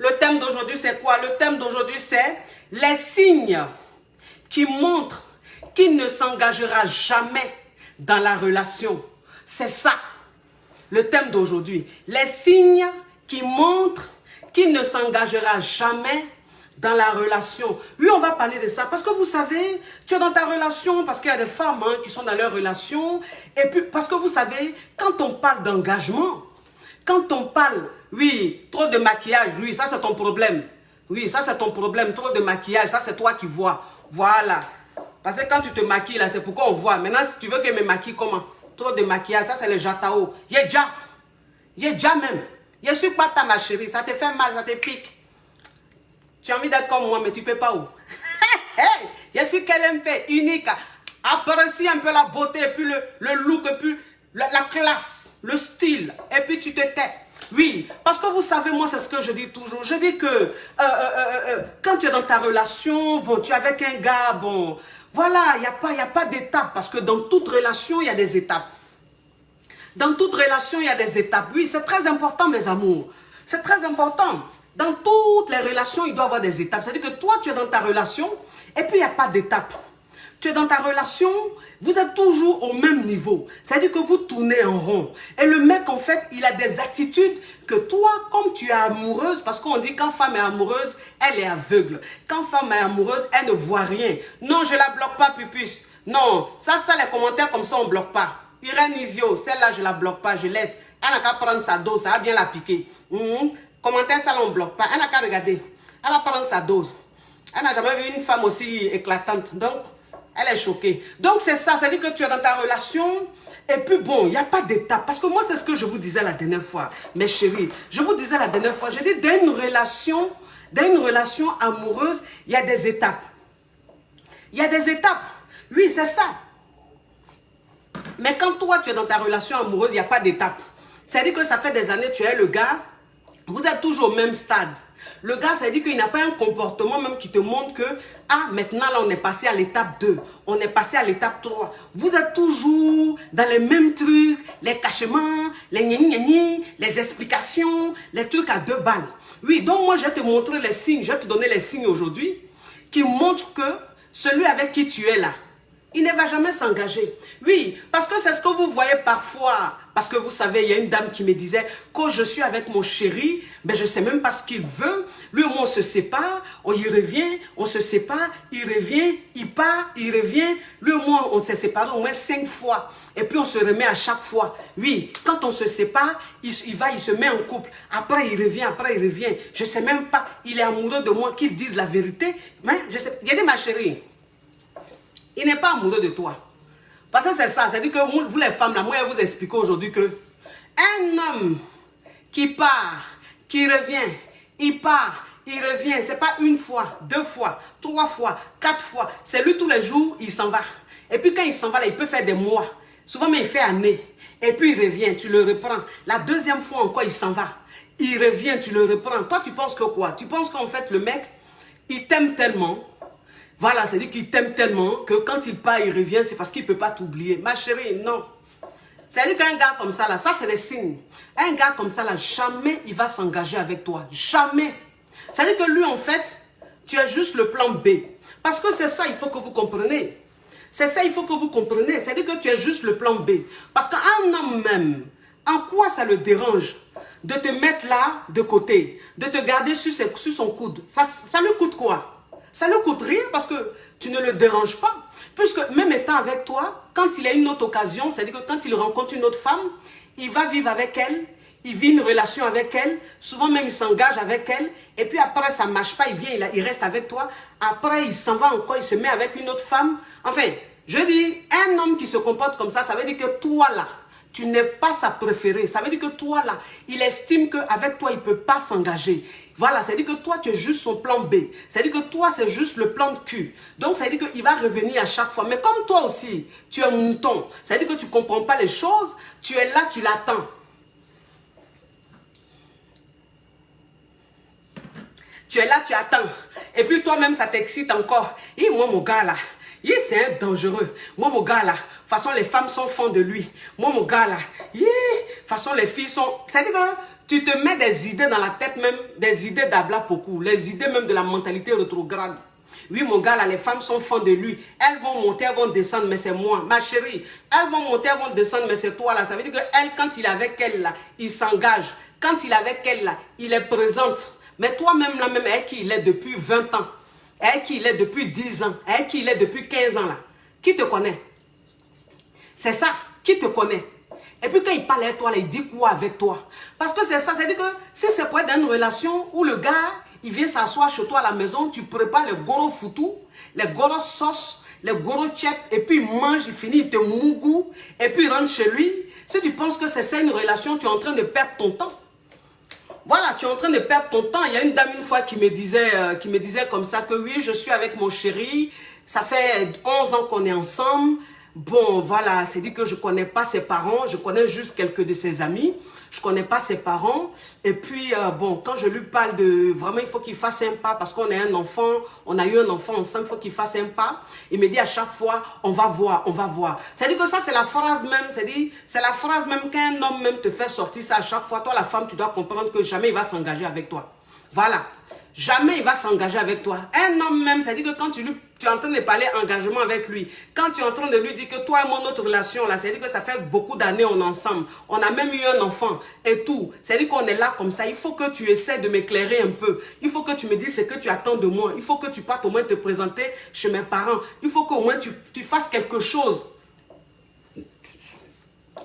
Le thème d'aujourd'hui, c'est quoi? Le thème d'aujourd'hui, c'est les signes qui montrent qu'il ne s'engagera jamais dans la relation. C'est ça, le thème d'aujourd'hui. Les signes qui montrent qu'il ne s'engagera jamais dans la relation. Oui, on va parler de ça. Parce que vous savez, tu es dans ta relation, parce qu'il y a des femmes qui sont dans leur relation. Et puis, parce que vous savez, quand on parle d'engagement, quand on parle, oui, trop de maquillage, oui, ça c'est ton problème. Oui, ça c'est ton problème, trop de maquillage, ça c'est toi qui vois. Voilà. Parce que quand tu te maquilles là, c'est pourquoi on voit. Maintenant, si tu veux que je me maquille comment? Trop de maquillage, ça c'est le jatao. Yéja même. Je suis pas ta ma chérie, ça te fait mal, ça te pique. Tu as envie d'être comme moi, mais tu peux pas où? Hey, je suis quelqu'un peu unique. Apprécie un peu la beauté, et puis le look, et puis la classe, le style, et puis tu te tais. Oui, parce que vous savez, moi, c'est ce que je dis toujours. Je dis que quand tu es dans ta relation, bon, tu es avec un gars, bon, voilà, il n'y a pas d'étape. Parce que dans toute relation, il y a des étapes. Dans toute relation, il y a des étapes. Oui, c'est très important, mes amours. C'est très important. Dans toutes les relations, il doit y avoir des étapes. C'est-à-dire que toi, tu es dans ta relation et puis il n'y a pas d'étape. Tu es dans ta relation, vous êtes toujours au même niveau. C'est-à-dire que vous tournez en rond. Et le mec, en fait, il a des attitudes que toi, comme tu es amoureuse, parce qu'on dit quand femme est amoureuse, elle est aveugle. Quand femme est amoureuse, elle ne voit rien. Non, je ne la bloque pas, Pupus. Non, ça, les commentaires comme ça, on ne bloque pas. Irène Isio, celle-là, je ne la bloque pas, je laisse. Elle n'a qu'à prendre sa dose, ça va bien la piquer. Commentaire, ça, on ne bloque pas. Elle n'a qu'à regarder. Elle va prendre sa dose. Elle n'a jamais vu une femme aussi éclatante. Donc, elle est choquée. Donc, c'est ça. C'est-à-dire que tu es dans ta relation. Et puis, bon, il n'y a pas d'étape. Parce que moi, c'est ce que je vous disais la dernière fois. Mes chéris, je vous disais la dernière fois. Je dis, dans une relation amoureuse, il y a des étapes. Il y a des étapes. Oui, c'est ça. Mais quand toi, tu es dans ta relation amoureuse, il n'y a pas d'étape. C'est-à-dire que ça fait des années, tu es le gars, vous êtes toujours au même stade. Le gars, ça veut dire qu'il n'a pas un comportement même qui te montre que, ah, maintenant, là, on est passé à l'étape 2. On est passé à l'étape 3. Vous êtes toujours dans les mêmes trucs, les cachements, les gni-gni-gni, les explications, les trucs à 2 balles. Oui, donc moi, je vais te montrer les signes, je vais te donner les signes aujourd'hui qui montrent que celui avec qui tu es là, il ne va jamais s'engager. Oui, parce que c'est ce que vous voyez parfois. Parce que vous savez, il y a une dame qui me disait, quand je suis avec mon chéri, ben je ne sais même pas ce qu'il veut. Lui et moi, on se sépare, on y revient, on se sépare, il revient, il part, il revient. Lui et moi, on s'est séparés au moins 5 fois. Et puis on se remet à chaque fois. Oui, quand on se sépare, il se met en couple. Après, il revient, après, il revient. Je ne sais même pas, il est amoureux de moi, qu'il dise la vérité. Mais je sais, regardez ma chérie. Il n'est pas amoureux de toi. Parce que c'est ça. C'est-à-dire que vous les femmes, là, moi, je vais vous expliquer aujourd'hui que un homme qui part, qui revient, il part, il revient. Ce n'est pas 1 fois, 2 fois, 3 fois, 4 fois. C'est lui tous les jours, il s'en va. Et puis quand il s'en va, là, il peut faire des mois. Souvent, mais il fait années. Et puis il revient, tu le reprends. La 2e fois encore, il s'en va. Il revient, tu le reprends. Toi, tu penses que quoi? Tu penses qu'en fait, le mec, il t'aime tellement. Voilà, c'est-à-dire qu'il t'aime tellement que quand il part, il revient, c'est parce qu'il ne peut pas t'oublier. Ma chérie, non. C'est-à-dire qu'un gars comme ça, là, ça c'est des signes. Un gars comme ça, là, jamais il va s'engager avec toi. Jamais. C'est-à-dire que lui, en fait, tu es juste le plan B. Parce que c'est ça, il faut que vous compreniez. C'est ça, il faut que vous compreniez. C'est-à-dire que tu es juste le plan B. Parce qu'un homme même, en quoi ça le dérange de te mettre là, de côté, de te garder sur son coude? Ça lui coûte quoi? Ça ne coûte rien parce que tu ne le déranges pas. Puisque même étant avec toi, quand il a une autre occasion, c'est-à-dire que quand il rencontre une autre femme, il va vivre avec elle, il vit une relation avec elle, souvent même il s'engage avec elle, et puis après ça ne marche pas, il vient, il reste avec toi, après il s'en va encore, il se met avec une autre femme. Enfin, je dis, un homme qui se comporte comme ça veut dire que toi là, tu n'es pas sa préférée. Ça veut dire que toi là, il estime qu'avec toi, il ne peut pas s'engager. Voilà, ça veut dire que toi, tu es juste son plan B. Ça veut dire que toi, c'est juste le plan de cul. Donc, ça veut dire qu'il va revenir à chaque fois. Mais comme toi aussi, tu es un mouton. Ça veut dire que tu ne comprends pas les choses. Tu es là, tu l'attends. Tu es là, tu attends. Et puis toi-même, ça t'excite encore. Et moi, mon gars là, c'est un dangereux. Moi, mon gars là, de toute façon, les femmes sont fans de lui. Moi, mon gars là, de toute façon, les filles sont... C'est-à-dire que Tu te mets des idées dans la tête même, des idées d'Abla Poku, les idées même de la mentalité rétrograde. Oui, mon gars, là, les femmes sont fans de lui. Elles vont monter, elles vont descendre, mais c'est moi. Ma chérie, elles vont monter, elles vont descendre, mais c'est toi, là. Ça veut dire que elle, quand il est avec elle, là, il s'engage. Quand il est avec elle, là, il est présente. Mais toi-même, là, même, avec qui il est depuis 20 ans, avec qui il est depuis 10 ans, avec qui il est depuis 15 ans, là. Qui te connaît? C'est ça, qui te connaît? Et puis quand il parle avec toi, là, il dit quoi avec toi? Parce que c'est ça, c'est-à-dire que si c'est pour être dans une relation où le gars, il vient s'asseoir chez toi à la maison, tu prépares les gros foutus, les gros sauces, les gros tchèques, et puis il mange, il finit, il te mougou, et puis il rentre chez lui. Si tu penses que c'est ça une relation, tu es en train de perdre ton temps. Voilà, tu es en train de perdre ton temps. Il y a une dame une fois qui me disait comme ça que oui, je suis avec mon chéri, ça fait 11 ans qu'on est ensemble. Bon, voilà, c'est dit que je ne connais pas ses parents, je connais juste quelques de ses amis, je ne connais pas ses parents. Et puis, bon, quand je lui parle de, vraiment, il faut qu'il fasse un pas parce qu'on a un enfant, on a eu un enfant ensemble, il faut qu'il fasse un pas. Il me dit à chaque fois, on va voir, on va voir. C'est-à-dire que ça, c'est la phrase même, c'est la phrase même qu'un homme même te fait sortir ça à chaque fois. Toi, la femme, tu dois comprendre que jamais il va s'engager avec toi. Voilà. Jamais il va s'engager avec toi. Un homme même, ça dit que quand tu es en train de parler engagement avec lui, quand tu es en train de lui dire que toi et moi, notre relation, là, c'est-à-dire que ça fait beaucoup d'années on est ensemble, on a même eu un enfant et tout, c'est-à-dire qu'on est là comme ça, il faut que tu essaies de m'éclairer un peu, il faut que tu me dises ce que tu attends de moi, il faut que tu partes au moins te présenter chez mes parents, il faut qu'au moins tu fasses quelque chose.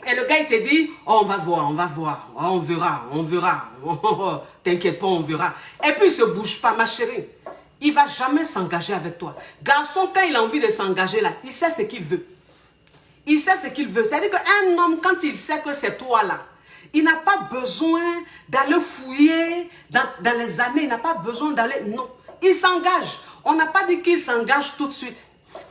Et le gars, il te dit, oh, on va voir, oh, on verra. Oh, t'inquiète pas, on verra. Et puis, il ne se bouge pas, ma chérie. Il ne va jamais s'engager avec toi. Garçon, quand il a envie de s'engager là, il sait ce qu'il veut. Il sait ce qu'il veut. C'est-à-dire qu'un homme, quand il sait que c'est toi là, il n'a pas besoin d'aller fouiller dans les années. Il n'a pas besoin d'aller... Non, il s'engage. On n'a pas dit qu'il s'engage tout de suite.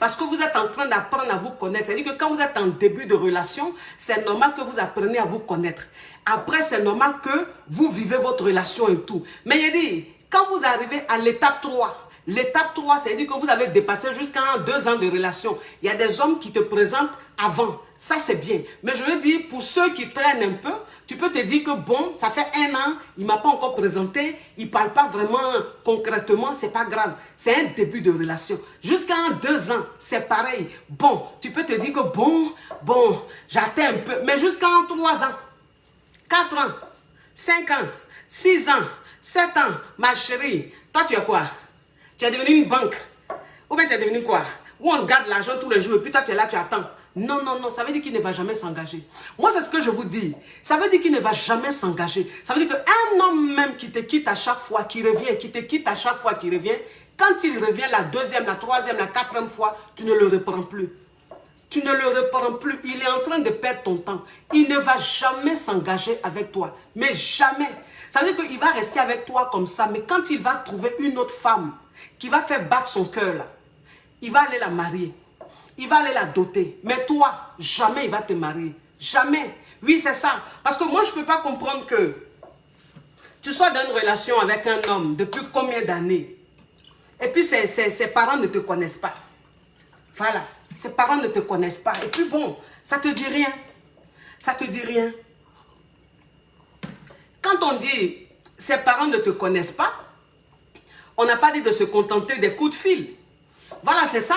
Parce que vous êtes en train d'apprendre à vous connaître. C'est-à-dire que quand vous êtes en début de relation, c'est normal que vous appreniez à vous connaître. Après, c'est normal que vous vivez votre relation et tout. Mais il dit, quand vous arrivez à l'étape 3, c'est-à-dire que vous avez dépassé jusqu'à 2 ans de relation. Il y a des hommes qui te présentent avant. Ça, c'est bien. Mais je veux dire, pour ceux qui traînent un peu, tu peux te dire que bon, ça fait 1 an, il ne m'a pas encore présenté, il ne parle pas vraiment concrètement, c'est pas grave. C'est un début de relation. Jusqu'à 2 ans, c'est pareil. Bon, tu peux te dire que bon, j'attends un peu. Mais jusqu'à 3 ans, 4 ans, 5 ans, 6 ans, 7 ans, ma chérie, toi tu es quoi? Tu es devenu une banque. Ou bien tu es devenu quoi? Où on garde l'argent tous les jours et puis toi tu es là, tu attends. Non, ça veut dire qu'il ne va jamais s'engager. Moi, c'est ce que je vous dis. Ça veut dire qu'il ne va jamais s'engager. Ça veut dire qu'un homme même qui te quitte à chaque fois, qui revient, qui te quitte à chaque fois, qui revient, quand il revient la 2e, la 3e, la 4e fois, tu ne le reprends plus. Tu ne le reprends plus. Il est en train de perdre ton temps. Il ne va jamais s'engager avec toi. Mais jamais. Ça veut dire qu'il va rester avec toi comme ça. Mais quand il va trouver une autre femme qui va faire battre son cœur là, il va aller la marier. Il va aller la doter. Mais toi, jamais il va te marier. Jamais. Oui, c'est ça. Parce que moi, je ne peux pas comprendre que tu sois dans une relation avec un homme depuis combien d'années. Et puis, ses parents ne te connaissent pas. Voilà. Ses parents ne te connaissent pas. Et puis, bon, ça te dit rien. Ça te dit rien. Quand on dit ses parents ne te connaissent pas, on n'a pas dit de se contenter des coups de fil. Voilà, c'est ça.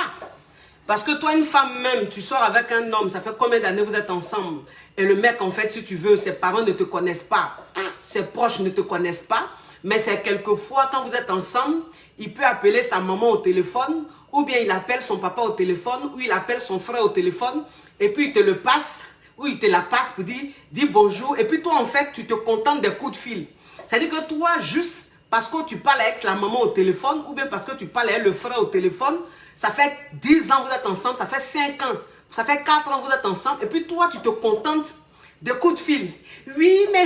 Parce que toi, une femme même, tu sors avec un homme, ça fait combien d'années vous êtes ensemble? Et le mec, en fait, si tu veux, ses parents ne te connaissent pas, ses proches ne te connaissent pas, mais c'est quelquefois, quand vous êtes ensemble, il peut appeler sa maman au téléphone, ou bien il appelle son papa au téléphone, ou il appelle son frère au téléphone, et puis il te le passe, ou il te la passe pour dire bonjour, et puis toi, en fait, tu te contentes des coups de fil. C'est-à-dire que toi, juste parce que tu parles avec la maman au téléphone, ou bien parce que tu parles avec le frère au téléphone, ça fait 10 ans que vous êtes ensemble, ça fait 5 ans, ça fait 4 ans que vous êtes ensemble. Et puis toi, tu te contentes de coups de fil. Oui, mais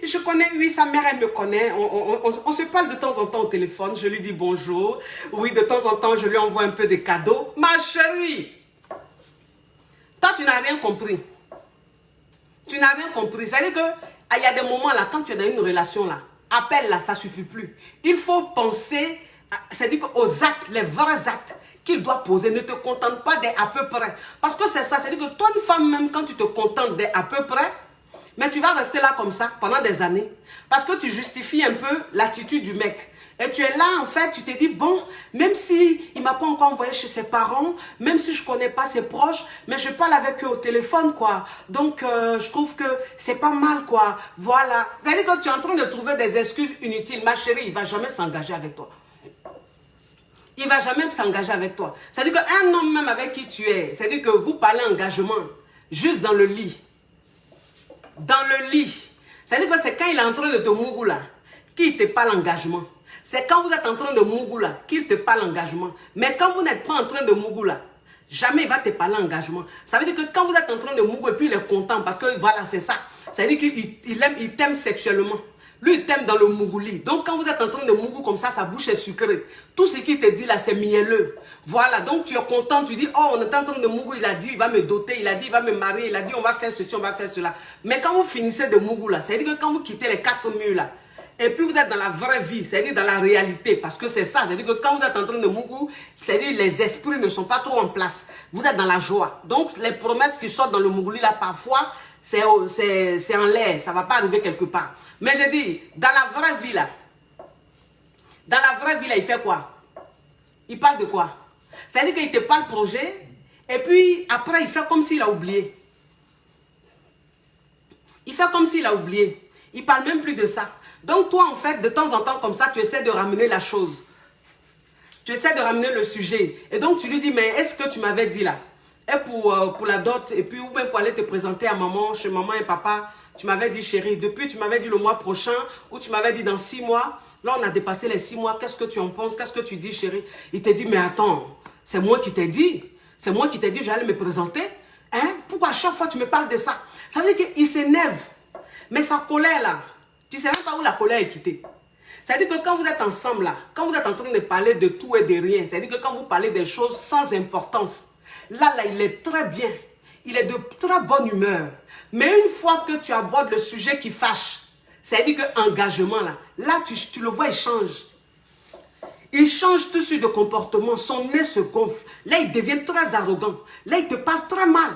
je connais, oui, sa mère, elle me connaît. On se parle de temps en temps au téléphone. Je lui dis bonjour. Oui, de temps en temps, je lui envoie un peu de cadeaux. Ma chérie, toi, tu n'as rien compris. Tu n'as rien compris. C'est-à-dire qu'il y a des moments là, quand tu es dans une relation là, appel là, ça ne suffit plus. Il faut penser... C'est-à-dire qu'aux actes, les vrais actes qu'il doit poser, ne te contente pas d'être à peu près. Parce que c'est ça, c'est-à-dire que toi, une femme, même quand tu te contentes d'être à peu près, Mais tu vas rester là comme ça pendant des années. Parce que tu justifies un peu l'attitude du mec. Et tu es là, en fait, tu te dis, bon, même si il ne m'a pas encore envoyé chez ses parents, même si je ne connais pas ses proches, mais je parle avec eux au téléphone, quoi. Donc, je trouve que c'est pas mal, quoi. Voilà. C'est-à-dire que tu es en train de trouver des excuses inutiles. Ma chérie, il ne va jamais s'engager avec toi. Il ne va jamais s'engager avec toi. C'est-à-dire qu'un homme même avec qui tu es, c'est-à-dire que vous parlez engagement, juste dans le lit. Dans le lit. C'est-à-dire que c'est quand il est en train de te mougou là, qu'il te parle engagement. C'est quand vous êtes en train de mougou là, qu'il te parle engagement. Mais quand vous n'êtes pas en train de mougou là, jamais il va te parler engagement. Ça veut dire que quand vous êtes en train de mougou et puis il est content parce que voilà, c'est ça. Ça veut dire qu'il t'aime sexuellement. Lui, il t'aime dans le mougouli. Donc, quand vous êtes en train de mougou comme ça, sa bouche est sucrée. Tout ce qu'il te dit là, c'est mielleux. Voilà, donc tu es content, tu dis, oh, on est en train de mougou, il a dit, il va me doter, il a dit, il va me marier, il a dit, on va faire ceci, on va faire cela. Mais quand vous finissez de mougou là, c'est-à-dire que quand vous quittez les 4 murs là, et puis vous êtes dans la vraie vie, c'est-à-dire dans la réalité, parce que c'est ça, c'est-à-dire que quand vous êtes en train de mougou, c'est-à-dire les esprits ne sont pas trop en place. Vous êtes dans la joie. Donc, les promesses qui sortent dans le mougouli là, parfois, c'est en l'air, ça ne va pas arriver quelque part. Mais je dis, dans la vraie vie là, il fait quoi? Il parle de quoi? C'est-à-dire qu'il te parle projet, et puis après il fait comme s'il a oublié. Il fait comme s'il a oublié. Il ne parle même plus de ça. Donc toi en fait, de temps en temps comme ça, tu essaies de ramener la chose. Tu essaies de ramener le sujet. Et donc tu lui dis, mais est-ce que tu m'avais dit là? Et pour la dot, et puis ou même pour aller te présenter à maman, chez maman et papa, tu m'avais dit chérie, depuis tu m'avais dit le mois prochain, ou tu m'avais dit dans 6 mois, là on a dépassé les 6 mois, qu'est-ce que tu en penses, qu'est-ce que tu dis chérie? Il te dit, mais attends, c'est moi qui t'ai dit, j'allais me présenter, hein? Pourquoi à chaque fois tu me parles de ça? Ça veut dire qu'il s'énerve, mais sa colère là, tu ne sais même pas où la colère est quittée. C'est-à-dire que quand vous êtes ensemble là, quand vous êtes en train de parler de tout et de rien, c'est-à-dire que quand vous parlez des choses sans importance, là, il est très bien. Il est de très bonne humeur. Mais une fois que tu abordes le sujet qui fâche, c'est-à-dire que engagement, là tu le vois, il change. Il change tout de suite de comportement. Son nez se gonfle. Là, il devient très arrogant. Là, il te parle très mal.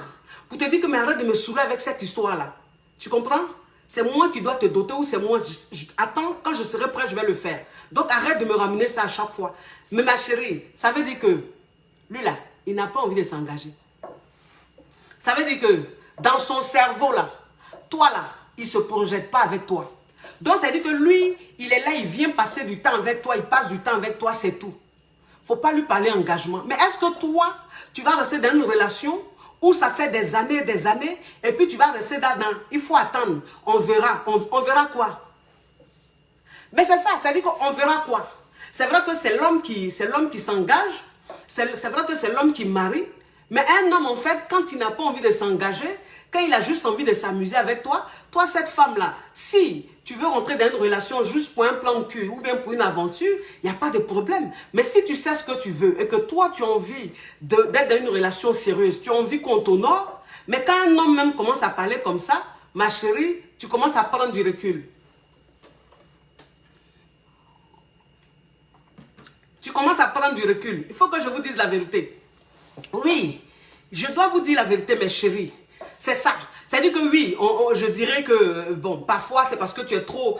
Pour te dire que, mais arrête de me saouler avec cette histoire-là. Tu comprends? C'est moi qui dois te doter ou c'est moi. Attends, quand je serai prêt, je vais le faire. Donc, arrête de me ramener ça à chaque fois. Mais ma chérie, ça veut dire que, lui là, il n'a pas envie de s'engager. Ça veut dire que dans son cerveau là, toi là, il ne se projette pas avec toi. Donc ça veut dire que lui, il est là, il vient passer du temps avec toi, il passe du temps avec toi, c'est tout. Il ne faut pas lui parler engagement. Mais est-ce que toi, tu vas rester dans une relation où ça fait des années, et puis tu vas rester dans, il faut attendre, on verra quoi? Mais c'est ça, ça veut dire qu'on verra quoi? C'est vrai que c'est l'homme qui s'engage, c'est vrai que c'est l'homme qui marie, mais un homme en fait, quand il n'a pas envie de s'engager, quand il a juste envie de s'amuser avec toi, cette femme-là, si tu veux rentrer dans une relation juste pour un plan de cul ou bien pour une aventure, il n'y a pas de problème. Mais si tu sais ce que tu veux et que toi, tu as envie d'être dans une relation sérieuse, tu as envie qu'on t'honore, mais quand un homme même commence à parler comme ça, ma chérie, tu commences à prendre du recul. Tu commences à prendre du recul. Il faut que je vous dise la vérité. Oui, je dois vous dire la vérité, mes chéris. C'est ça. C'est-à-dire que oui, je dirais que, bon, parfois c'est parce que tu es trop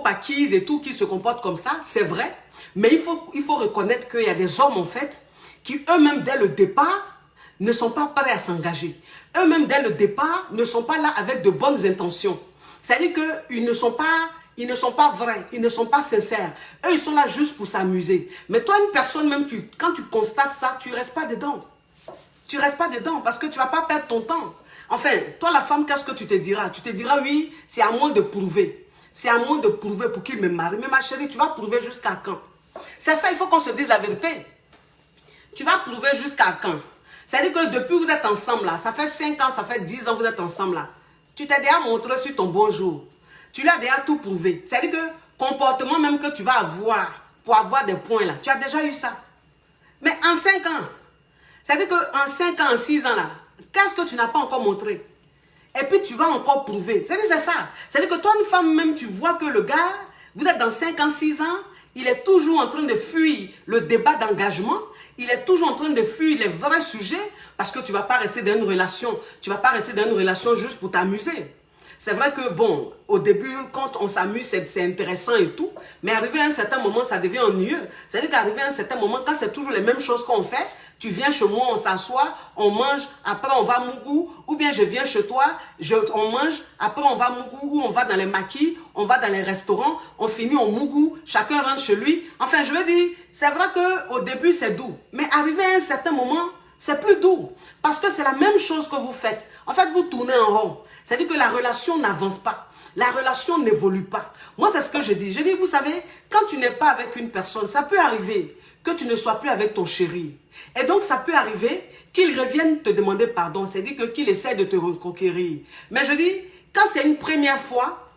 acquise et tout qui se comporte comme ça, c'est vrai. Mais il faut reconnaître qu'il y a des hommes, en fait, qui eux-mêmes, dès le départ, ne sont pas prêts à s'engager. Eux-mêmes, dès le départ, ne sont pas là avec de bonnes intentions. C'est-à-dire qu'ils ne sont pas vrais, ils ne sont pas sincères. Eux, ils sont là juste pour s'amuser. Mais toi, une personne, même, quand tu constates ça, tu ne restes pas dedans. Tu ne restes pas dedans parce que tu ne vas pas perdre ton temps. Enfin, toi la femme, qu'est-ce que tu te diras? Tu te diras, oui, c'est à moi de prouver. C'est à moi de prouver pour qu'il me marie. Mais ma chérie, tu vas prouver jusqu'à quand? C'est ça, il faut qu'on se dise la vérité. Tu vas prouver jusqu'à quand? C'est-à-dire que depuis que vous êtes ensemble, là, ça fait 5 ans, ça fait 10 ans que vous êtes ensemble. Là. Tu t'es déjà montré sur ton bonjour. Tu lui as déjà tout prouvé. C'est-à-dire que comportement même que tu vas avoir pour avoir des points, là, tu as déjà eu ça. Mais en 5 ans, c'est-à-dire qu'en 5 ans, en 6 ans, là, qu'est-ce que tu n'as pas encore montré? Et puis tu vas encore prouver. C'est-à-dire c'est ça. C'est-à-dire que toi, une femme même, tu vois que le gars, vous êtes dans 5 ans, 6 ans, il est toujours en train de fuir le débat d'engagement. Il est toujours en train de fuir les vrais sujets parce que tu ne vas pas rester dans une relation. Tu ne vas pas rester dans une relation juste pour t'amuser. C'est vrai que, bon, au début, quand on s'amuse, c'est intéressant et tout. Mais arrivé à un certain moment, ça devient ennuyeux. C'est-à-dire qu'arrivé à un certain moment, quand c'est toujours les mêmes choses qu'on fait, tu viens chez moi, on s'assoit, on mange, après on va à Mougou, ou bien je viens chez toi, on mange, après on va à Mougou, ou on va dans les maquis, on va dans les restaurants, on finit au Mougou, chacun rentre chez lui. Enfin, je veux dire, c'est vrai qu'au début, c'est doux. Mais arrivé à un certain moment, c'est plus doux. Parce que c'est la même chose que vous faites. En fait, vous tournez en rond. C'est-à-dire que la relation n'avance pas. La relation n'évolue pas. Moi, c'est ce que je dis. Je dis, vous savez, quand tu n'es pas avec une personne, ça peut arriver que tu ne sois plus avec ton chéri. Et donc, ça peut arriver qu'il revienne te demander pardon. C'est-à-dire qu'il essaie de te reconquérir. Mais je dis, quand c'est une première fois,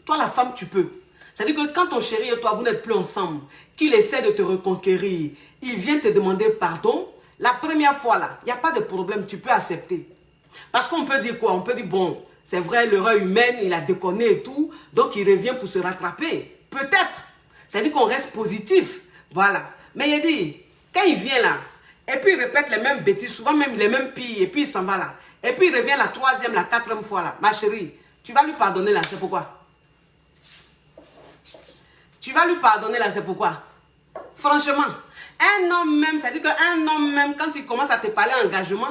toi, la femme, tu peux. C'est-à-dire que quand ton chéri et toi, vous n'êtes plus ensemble, qu'il essaie de te reconquérir, il vient te demander pardon, la première fois, là, il n'y a pas de problème, tu peux accepter. Parce qu'on peut dire quoi? On peut dire, bon, c'est vrai, l'erreur humaine, il a déconné et tout, donc il revient pour se rattraper. Peut-être. C'est-à-dire qu'on reste positif. Voilà. Mais il dit, quand il vient là, et puis il répète les mêmes bêtises, souvent même les mêmes pires, et puis il s'en va là. Et puis il revient la troisième, la quatrième fois là. Ma chérie, tu vas lui pardonner là, c'est pourquoi? Tu vas lui pardonner là, c'est pourquoi? Franchement, un homme même, c'est-à-dire qu'un homme même, quand il commence à te parler engagement,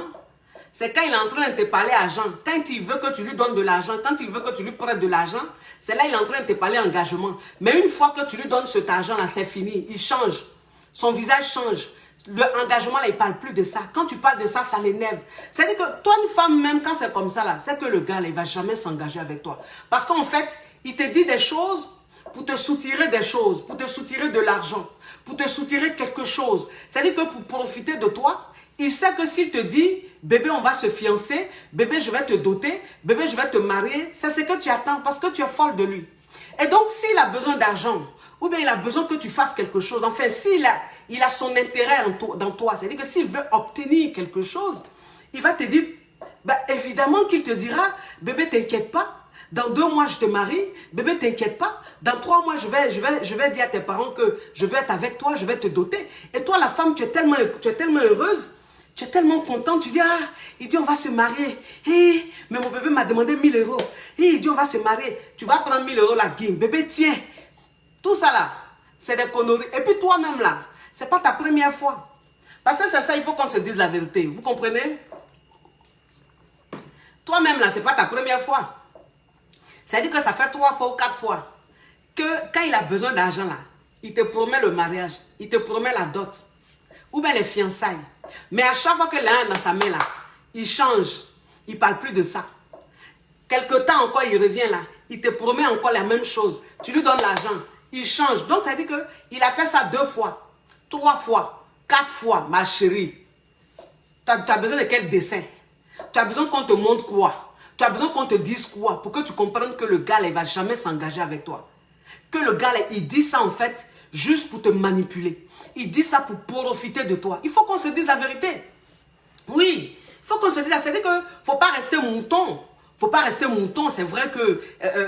c'est quand il est en train de te parler argent. Quand il veut que tu lui donnes de l'argent, quand il veut que tu lui prêtes de l'argent, c'est là qu'il est en train de te parler engagement. Mais une fois que tu lui donnes cet argent-là, c'est fini. Il change. Son visage change. L'engagement, là, il ne parle plus de ça. Quand tu parles de ça, ça l'énerve. C'est-à-dire que toi, une femme, même quand c'est comme ça, là, c'est que le gars, là, il ne va jamais s'engager avec toi. Parce qu'en fait, il te dit des choses pour te soutirer des choses, pour te soutirer de l'argent, pour te soutirer quelque chose. C'est-à-dire que pour profiter de toi, il sait que s'il te dit, bébé, on va se fiancer, bébé, je vais te doter, bébé, je vais te marier, c'est ce que tu attends parce que tu es folle de lui. Et donc, s'il a besoin d'argent, ou bien il a besoin que tu fasses quelque chose, enfin, s'il a son intérêt dans toi, c'est-à-dire que s'il veut obtenir quelque chose, il va te dire, bah, évidemment qu'il te dira, bébé, t'inquiète pas, dans 2 mois, je te marie, bébé, t'inquiète pas, dans 3 mois, je vais dire à tes parents que je vais être avec toi, je vais te doter. Et toi, la femme, tu es tellement heureuse, tu es tellement contente, tu dis, ah, il dit, on va se marier. Hey, mais mon bébé m'a demandé 1000 euros. Hey, il dit, on va se marier. Tu vas prendre 1000 euros la guine. Bébé, tiens. Tout ça là, c'est des conneries. Et puis toi-même là, c'est pas ta première fois. Parce que c'est ça, il faut qu'on se dise la vérité. Vous comprenez? Toi-même là, c'est pas ta première fois. C'est-à-dire que ça fait 3 fois ou 4 fois que quand il a besoin d'argent là, il te promet le mariage, il te promet la dot, ou bien les fiançailles. Mais à chaque fois que l'un dans sa main là, il change, il ne parle plus de ça. Quelque temps encore, il revient là, il te promet encore la même chose. Tu lui donnes l'argent, il change. Donc ça veut dire qu'il a fait ça 2 fois, 3 fois, 4 fois, ma chérie. Tu as besoin de quel dessin? Tu as besoin qu'on te montre quoi? Tu as besoin qu'on te dise quoi? Pour que tu comprennes que le gars là, il ne va jamais s'engager avec toi. Que le gars là, il dit ça en fait juste pour te manipuler. Il dit ça pour profiter de toi. Il faut qu'on se dise la vérité. Oui, il faut qu'on se dise. C'est-à-dire qu'il ne faut pas rester mouton. Il ne faut pas rester mouton. C'est vrai que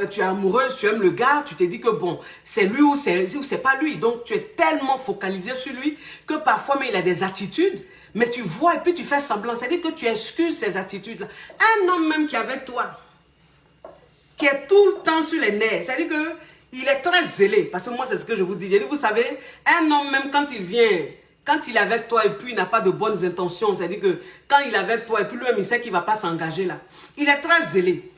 tu es amoureuse, tu aimes le gars, tu te dis que bon, c'est lui ou c'est pas lui. Donc tu es tellement focalisé sur lui que parfois mais il a des attitudes, mais tu vois et puis tu fais semblant. C'est-à-dire que tu excuses ces attitudes-là. Un homme même qui est avec toi, qui est tout le temps sur les nerfs, c'est-à-dire que il est très zélé, parce que moi c'est ce que je vous dis. J'ai dit, vous savez, un homme même quand il vient, quand il est avec toi et puis il n'a pas de bonnes intentions, c'est-à-dire que quand il est avec toi et puis lui-même il sait qu'il ne va pas s'engager là, il est très zélé,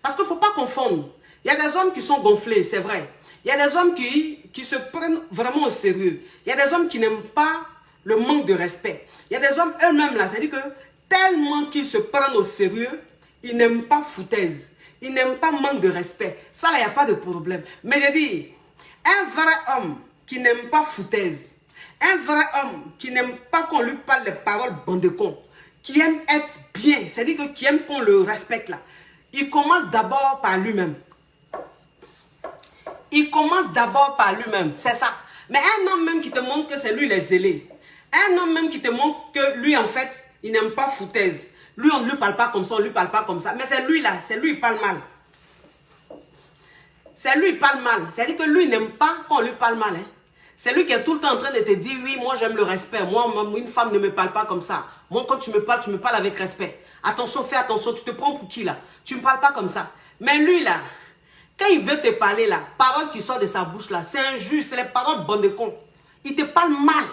parce qu'il ne faut pas confondre. Il y a des hommes qui sont gonflés, c'est vrai. Il y a des hommes qui se prennent vraiment au sérieux. Il y a des hommes qui n'aiment pas le manque de respect. Il y a des hommes eux-mêmes là, c'est-à-dire que tellement qu'ils se prennent au sérieux, ils n'aiment pas foutaise. Il n'aime pas manque de respect. Ça, là, il n'y a pas de problème. Mais je dis, un vrai homme qui n'aime pas foutaise, un vrai homme qui n'aime pas qu'on lui parle les paroles bande de con, qui aime être bien, c'est-à-dire qui aime qu'on le respecte là, il commence d'abord par lui-même. Il commence d'abord par lui-même, c'est ça. Mais un homme même qui te montre que c'est lui les zélés, un homme même qui te montre que lui, en fait, il n'aime pas foutaise. Lui, on ne lui parle pas comme ça, on ne lui parle pas comme ça. Mais c'est lui là, c'est lui, il parle mal. C'est lui, il parle mal. C'est-à-dire que lui, il n'aime pas qu'on lui parle mal. Hein. C'est lui qui est tout le temps en train de te dire, oui, moi j'aime le respect. Moi, une femme ne me parle pas comme ça. Moi, quand tu me parles avec respect. Attention, fais attention, tu te prends pour qui là? Tu ne me parles pas comme ça. Mais lui là, quand il veut te parler là, paroles qui sortent de sa bouche là, c'est injuste, c'est les paroles bonnes de con. Il te parle mal.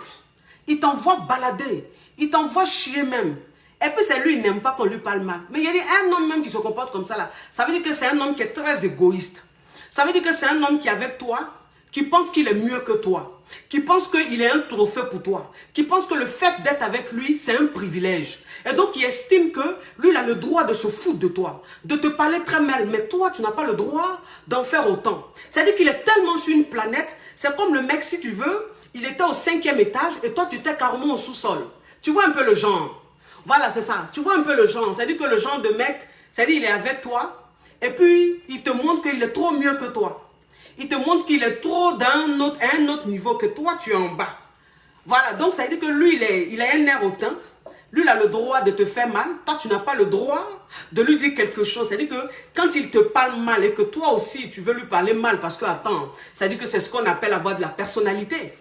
Il t'envoie balader. Il t'envoie chier même. Et puis c'est lui, il n'aime pas qu'on lui parle mal. Mais il y a un homme même qui se comporte comme ça là. Ça veut dire que c'est un homme qui est très égoïste. Ça veut dire que c'est un homme qui est avec toi, qui pense qu'il est mieux que toi, qui pense qu'il est un trophée pour toi, qui pense que le fait d'être avec lui, c'est un privilège. Et donc, il estime que lui, il a le droit de se foutre de toi, de te parler très mal. Mais toi, tu n'as pas le droit d'en faire autant. C'est-à-dire qu'il est tellement sur une planète, c'est comme le mec, si tu veux, il était au 5e étage et toi, tu étais carrément au sous-sol. Tu vois un peu le genre. Voilà, c'est ça. Tu vois un peu le genre. C'est-à-dire que le genre de mec, c'est-à-dire il est avec toi, et puis il te montre qu'il est trop mieux que toi. Il te montre qu'il est trop à un autre niveau, que toi, tu es en bas. Voilà, donc ça veut dire que lui, il a un air hautain. Lui, il a le droit de te faire mal. Toi, tu n'as pas le droit de lui dire quelque chose. C'est-à-dire que quand il te parle mal et que toi aussi, tu veux lui parler mal parce que, attends, c'est-à-dire que c'est ce qu'on appelle avoir de la personnalité.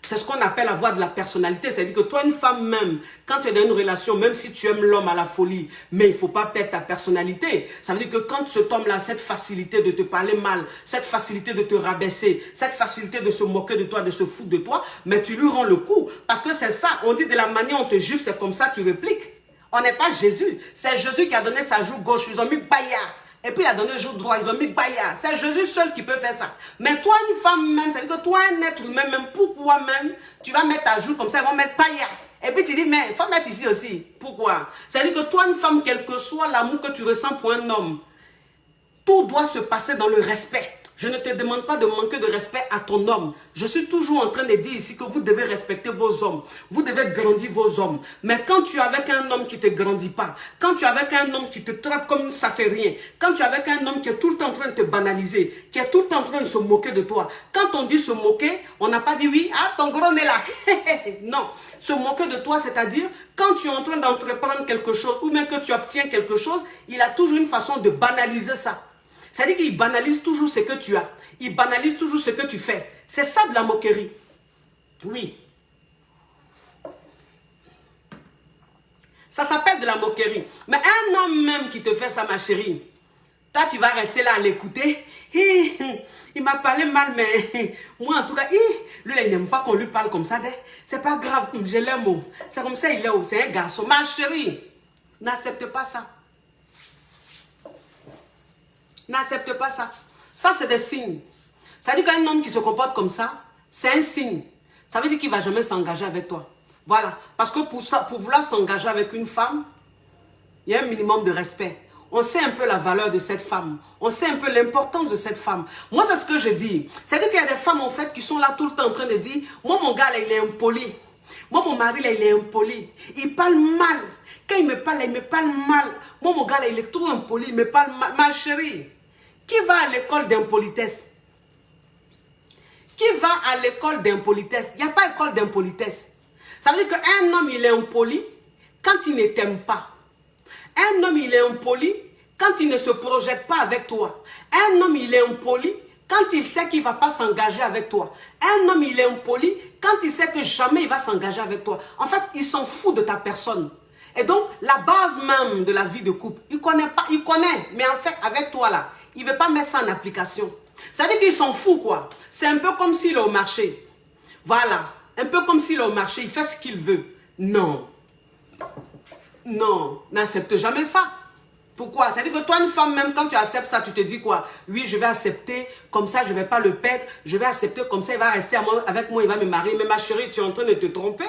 C'est ce qu'on appelle avoir de la personnalité. C'est-à-dire que toi, une femme même, quand tu es dans une relation, même si tu aimes l'homme à la folie, mais il ne faut pas perdre ta personnalité. Ça veut dire que quand cet homme-là a cette facilité de te parler mal, cette facilité de te rabaisser, cette facilité de se moquer de toi, de se foutre de toi, mais tu lui rends le coup. Parce que c'est ça, on dit de la manière dont on te juge, c'est comme ça tu répliques. On n'est pas Jésus. C'est Jésus qui a donné sa joue gauche. Ils ont mis Baya. Et puis il a donné le jour droit, ils ont mis Baya. C'est Jésus seul qui peut faire ça. Mais toi, une femme même, c'est-à-dire que toi, un être humain même, pourquoi même, tu vas mettre ta joue comme ça, ils vont mettre Baya. Et puis tu dis, mais il faut mettre ici aussi. Pourquoi? C'est-à-dire que toi, une femme, quel que soit l'amour que tu ressens pour un homme, tout doit se passer dans le respect. Je ne te demande pas de manquer de respect à ton homme. Je suis toujours en train de dire ici que vous devez respecter vos hommes. Vous devez grandir vos hommes. Mais quand tu es avec un homme qui ne te grandit pas, quand tu es avec un homme qui te traite comme ça fait rien, quand tu es avec un homme qui est tout le temps en train de te banaliser, qui est tout le temps en train de se moquer de toi, quand on dit se moquer, on n'a pas dit oui, ah ton gros nez là. Non, se moquer de toi, c'est-à-dire quand tu es en train d'entreprendre quelque chose ou même que tu obtiens quelque chose, il a toujours une façon de banaliser ça. C'est-à-dire qu'il banalise toujours ce que tu as. Il banalise toujours ce que tu fais. C'est ça de la moquerie. Oui. Ça s'appelle de la moquerie. Mais un homme même qui te fait ça, ma chérie, toi, tu vas rester là à l'écouter. Il m'a parlé mal, mais moi, en tout cas, lui, il n'aime pas qu'on lui parle comme ça. C'est pas grave, je l'aime. C'est comme ça, il est. C'est un garçon. Ma chérie, n'accepte pas ça. N'accepte pas ça. Ça, c'est des signes. Ça veut dire qu'un homme qui se comporte comme ça, c'est un signe. Ça veut dire qu'il ne va jamais s'engager avec toi. Voilà. Parce que pour vouloir s'engager avec une femme, il y a un minimum de respect. On sait un peu la valeur de cette femme. On sait un peu l'importance de cette femme. Moi, c'est ce que je dis. C'est-à-dire qu'il y a des femmes, en fait, qui sont là tout le temps en train de dire, moi, mon gars, là, il est impoli. Moi, mon mari, là, il est impoli. Il parle mal. Quand il me parle, il me parle mal. Moi, mon gars, là, il est trop impoli. Il me parle mal. Ma chérie, qui va à l'école d'impolitesse? Qui va à l'école d'impolitesse? Il n'y a pas d'école d'impolitesse. Ça veut dire qu'un homme, il est impoli quand il ne t'aime pas. Un homme, il est impoli quand il ne se projette pas avec toi. Un homme, il est impoli quand il sait qu'il ne va pas s'engager avec toi. Un homme, il est impoli quand il sait que jamais il va s'engager avec toi. En fait, il s'en fout de ta personne. Et donc, la base même de la vie de couple, il connaît pas, il connaît, mais en fait, avec toi là, il ne veut pas mettre ça en application. C'est-à-dire qu'il s'en fout, quoi. C'est un peu comme s'il est au marché. Voilà. Un peu comme s'il est au marché. Il fait ce qu'il veut. Non. Non. N'accepte jamais ça. Pourquoi? C'est-à-dire que toi, une femme, même quand tu acceptes ça, tu te dis quoi? Oui, je vais accepter. Comme ça, je ne vais pas le perdre. Je vais accepter. Comme ça, il va rester avec moi. Il va me marier. Mais ma chérie, tu es en train de te tromper.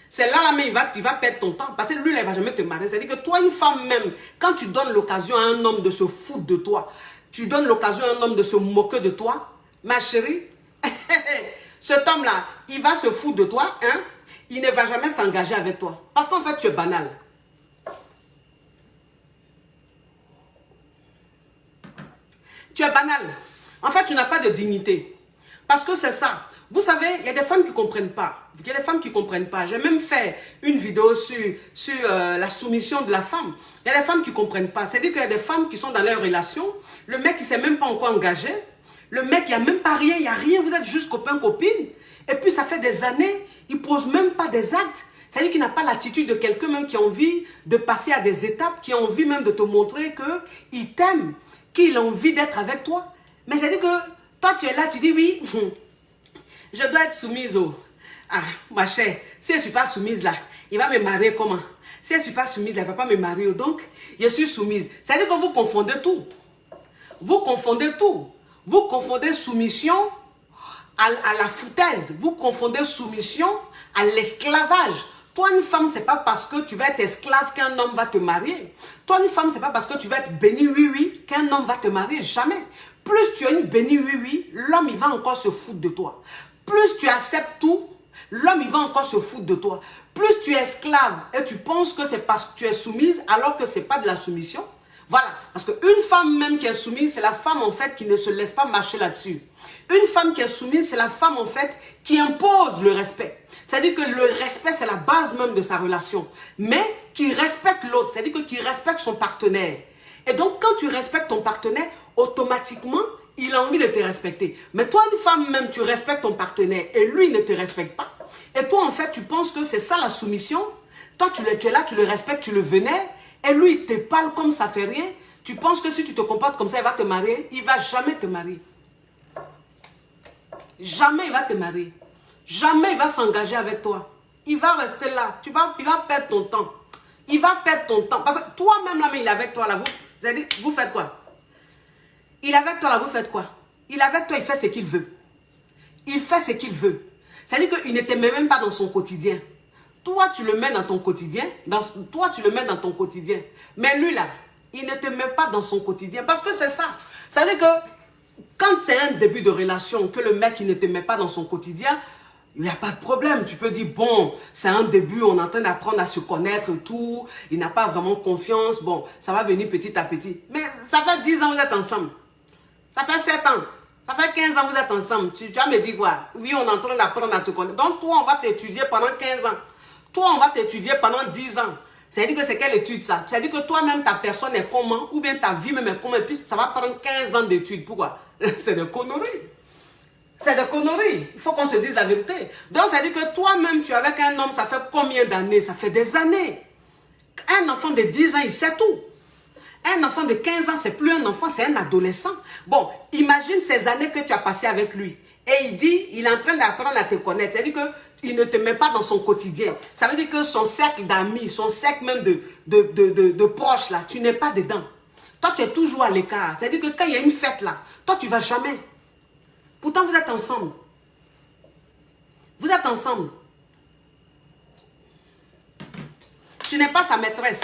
C'est là, mais tu vas perdre ton temps. Parce que lui, il ne va jamais te marier. C'est-à-dire que toi, une femme même, quand tu donnes l'occasion à un homme de se foutre de toi, tu donnes l'occasion à un homme de se moquer de toi, ma chérie, cet homme-là, il va se foutre de toi, hein? Il ne va jamais s'engager avec toi. Parce qu'en fait, tu es banal. Tu es banal. En fait, tu n'as pas de dignité. Parce que c'est ça. Vous savez, il y a des femmes qui ne comprennent pas. Il y a des femmes qui ne comprennent pas. J'ai même fait une vidéo sur la soumission de la femme. Il y a des femmes qui ne comprennent pas. C'est-à-dire qu'il y a des femmes qui sont dans leur relation. Le mec, il ne s'est même pas encore engagé. Le mec, il n'y a même pas rien. Il n'y a rien. Vous êtes juste copain, copine. Et puis, ça fait des années. Il ne pose même pas des actes. C'est-à-dire qu'il n'a pas l'attitude de quelqu'un même qui a envie de passer à des étapes, qui a envie même de te montrer qu'il t'aime, qu'il a envie d'être avec toi. Mais c'est-à-dire que toi, tu es là, tu dis oui, je dois être soumise au... Ah, ma chère, si je ne suis pas soumise là, il va me marier comment? Si je ne suis pas soumise là, il ne va pas me marier. Donc, je suis soumise. C'est-à-dire que vous confondez tout. Vous confondez tout. Vous confondez soumission à la foutaise. Vous confondez soumission à l'esclavage. Toi, une femme, ce n'est pas parce que tu vas être esclave qu'un homme va te marier. Toi, une femme, ce n'est pas parce que tu vas être béni oui qu'un homme va te marier. Jamais. Plus tu es une béni oui, l'homme, il va encore se foutre de toi. Plus tu acceptes tout, l'homme, il va encore se foutre de toi. Plus tu es esclave et tu penses que c'est parce que tu es soumise alors que ce n'est pas de la soumission. Voilà, parce qu'une femme même qui est soumise, c'est la femme en fait qui ne se laisse pas marcher là-dessus. Une femme qui est soumise, c'est la femme en fait qui impose le respect. C'est-à-dire que le respect, c'est la base même de sa relation. Mais qui respecte l'autre, c'est-à-dire que qui respecte son partenaire. Et donc, quand tu respectes ton partenaire, automatiquement, il a envie de te respecter. Mais toi, une femme même, tu respectes ton partenaire et lui, il ne te respecte pas. Et toi, en fait, tu penses que c'est ça la soumission. Toi, tu es là, tu le respectes, tu le vénères. Et lui, il te parle comme ça fait rien. Tu penses que si tu te comportes comme ça, il va te marier. Il ne va jamais te marier. Jamais il va te marier. Jamais il va s'engager avec toi. Il va rester là. Il va perdre ton temps. Il va perdre ton temps. Parce que toi-même, là, mais il est avec toi, là. Vous faites quoi? Il est avec toi, là, vous faites quoi? Il est avec toi, il fait ce qu'il veut. Il fait ce qu'il veut. C'est-à-dire qu'il ne te met même pas dans son quotidien. Toi, tu le mets dans ton quotidien. Toi, tu le mets dans ton quotidien. Mais lui, là, il ne te met pas dans son quotidien. Parce que c'est ça. Ça veut dire que quand c'est un début de relation, que le mec, il ne te met pas dans son quotidien, il n'y a pas de problème. Tu peux dire, bon, c'est un début, on est en train d'apprendre à se connaître, tout. Il n'a pas vraiment confiance. Bon, ça va venir petit à petit. Mais ça fait 10 ans que vous êtes ensemble. Ça fait 7 ans. Ça fait 15 ans que vous êtes ensemble. Tu vas me dire quoi? Oui, on est en train d'apprendre à te connaître. Donc, toi, on va t'étudier pendant 15 ans. Toi, on va t'étudier pendant 10 ans. C'est-à-dire que c'est quelle étude ça? C'est-à-dire que toi-même, ta personne est comment? Ou bien ta vie même est comment? Et puis, ça va prendre 15 ans d'études. Pourquoi? C'est des conneries. C'est des conneries. Il faut qu'on se dise la vérité. Donc, c'est-à-dire que toi-même, tu es avec un homme, ça fait combien d'années? Ça fait des années. Un enfant de 10 ans, il sait tout. Un enfant de 15 ans, c'est plus un enfant, c'est un adolescent. Bon, imagine ces années que tu as passées avec lui. Et il dit, il est en train d'apprendre à te connaître. C'est-à-dire qu'il ne te met pas dans son quotidien. Ça veut dire que son cercle d'amis, son cercle même de proches, là, tu n'es pas dedans. Toi, tu es toujours à l'écart. C'est-à-dire que quand il y a une fête, là, toi, tu ne vas jamais. Pourtant, vous êtes ensemble. Vous êtes ensemble. Tu n'es pas sa maîtresse.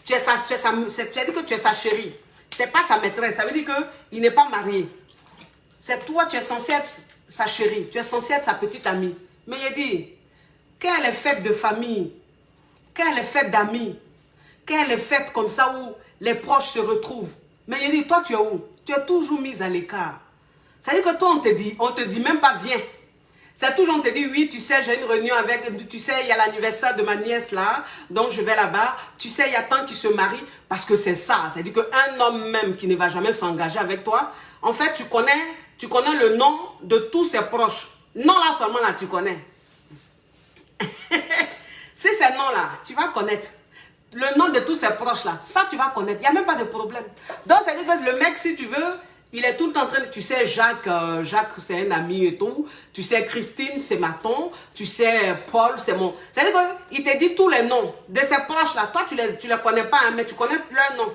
C'est-à-dire que tu es sa chérie. Ce n'est pas sa maîtresse. Ça veut dire qu'il n'est pas marié. C'est toi, tu es censé être sa chérie. Tu es censé être sa petite amie. Mais il dit, quand elle est faite de famille, quand elle est faite d'amis, quand elle est faite comme ça où les proches se retrouvent. Mais il dit, toi, tu es où? Tu es toujours mise à l'écart. C'est-à-dire que toi, on te dit même pas viens. C'est toujours, on te dit, oui, tu sais, j'ai une réunion avec, tu sais, il y a l'anniversaire de ma nièce là, donc je vais là-bas. Tu sais, il y a tant qui se marient, parce que c'est ça. C'est-à-dire qu'un homme même qui ne va jamais s'engager avec toi, en fait, tu connais le nom de tous ses proches. Non, là seulement, là, tu connais. Si ces noms-là, tu vas connaître. Le nom de tous ses proches là, ça, tu vas connaître. Il n'y a même pas de problème. Donc, c'est-à-dire que le mec, si tu veux, il est tout le temps en train de... Tu sais, Jacques, c'est un ami et tout. Tu sais, Christine, c'est ma tante. Tu sais, Paul, c'est mon... C'est-à-dire qu'il te dit tous les noms de ses proches là. Toi, tu les connais pas, hein, mais tu connais leurs noms.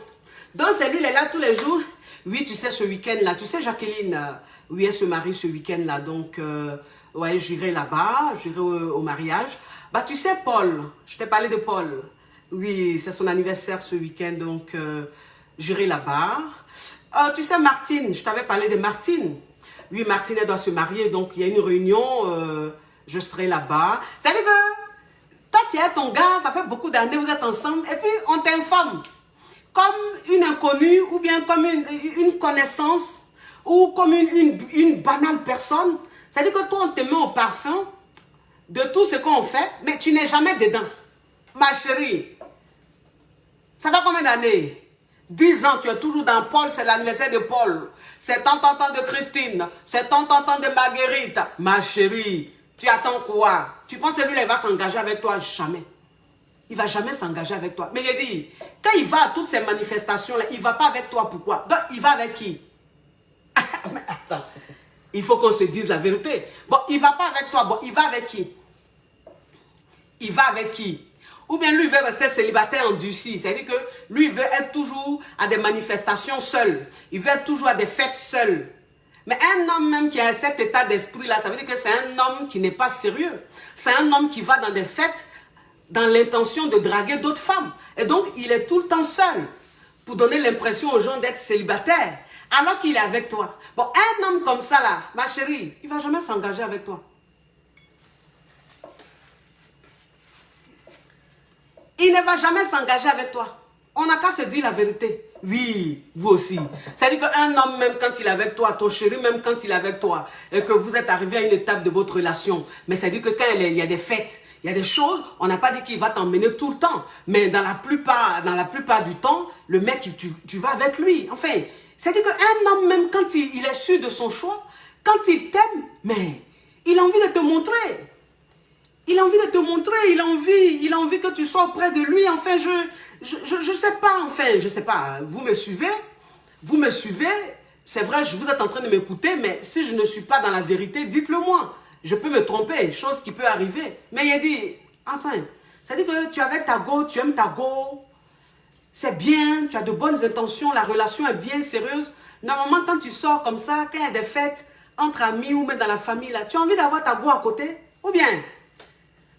Donc, c'est lui, il est là tous les jours. Oui, tu sais, ce week-end là. Tu sais, Jacqueline, oui, elle se marie ce week-end là. Donc, ouais, j'irai là-bas. J'irai au mariage. Bah, tu sais, Paul. Je t'ai parlé de Paul. Oui, c'est son anniversaire ce week-end. Donc, j'irai là-bas. Tu sais, Martine, je t'avais parlé de Martine. Oui, Martine, elle doit se marier, donc il y a une réunion, je serai là-bas. C'est-à-dire que toi, tu es ton gars, ça fait beaucoup d'années, vous êtes ensemble, et puis on t'informe. Comme une inconnue, ou bien comme une connaissance, ou comme une banale personne. C'est-à-dire que toi, on te met au parfum de tout ce qu'on fait, mais tu n'es jamais dedans. Ma chérie, ça fait combien d'années? 10 ans, tu es toujours dans Paul, c'est l'anniversaire de Paul. C'est tant de Christine. C'est tant de Marguerite. Ma chérie, tu attends quoi? Tu penses que lui, là, il va s'engager avec toi? Jamais. Il ne va jamais s'engager avec toi. Mais il dit, quand il va à toutes ces manifestations-là, il ne va pas avec toi. Pourquoi? Donc, il va avec qui? Mais attends. Il faut qu'on se dise la vérité. Bon, il ne va pas avec toi. Bon, il va avec qui? Il va avec qui? Ou bien lui, il veut rester célibataire endurci. C'est-à-dire que lui, il veut être toujours à des manifestations seul. Il veut être toujours à des fêtes seul. Mais un homme même qui a cet état d'esprit-là, ça veut dire que c'est un homme qui n'est pas sérieux. C'est un homme qui va dans des fêtes dans l'intention de draguer d'autres femmes. Et donc, il est tout le temps seul pour donner l'impression aux gens d'être célibataire, alors qu'il est avec toi. Bon, un homme comme ça, là, ma chérie, il ne va jamais s'engager avec toi. Il ne va jamais s'engager avec toi. On n'a qu'à se dire la vérité. Oui, vous aussi. C'est-à-dire qu'un homme, même quand il est avec toi, ton chéri, même quand il est avec toi, et que vous êtes arrivé à une étape de votre relation, mais c'est-à-dire que quand il y a des fêtes, il y a des choses, on n'a pas dit qu'il va t'emmener tout le temps. Mais dans la plupart du temps, le mec, tu vas avec lui. Enfin, c'est-à-dire qu'un homme, même quand il est sûr de son choix, quand il t'aime, mais il a envie de te montrer. Il a envie de te montrer, il a envie que tu sois auprès de lui. Enfin, je sais pas, enfin, je sais pas. Vous me suivez. C'est vrai, vous êtes en train de m'écouter, mais si je ne suis pas dans la vérité, dites-le moi. Je peux me tromper, chose qui peut arriver. Mais il a dit, enfin, c'est-à-dire que tu es avec ta go, tu aimes ta go. C'est bien, tu as de bonnes intentions, la relation est bien sérieuse. Normalement, quand tu sors comme ça, quand il y a des fêtes entre amis ou même dans la famille, là, tu as envie d'avoir ta go à côté? Ou bien,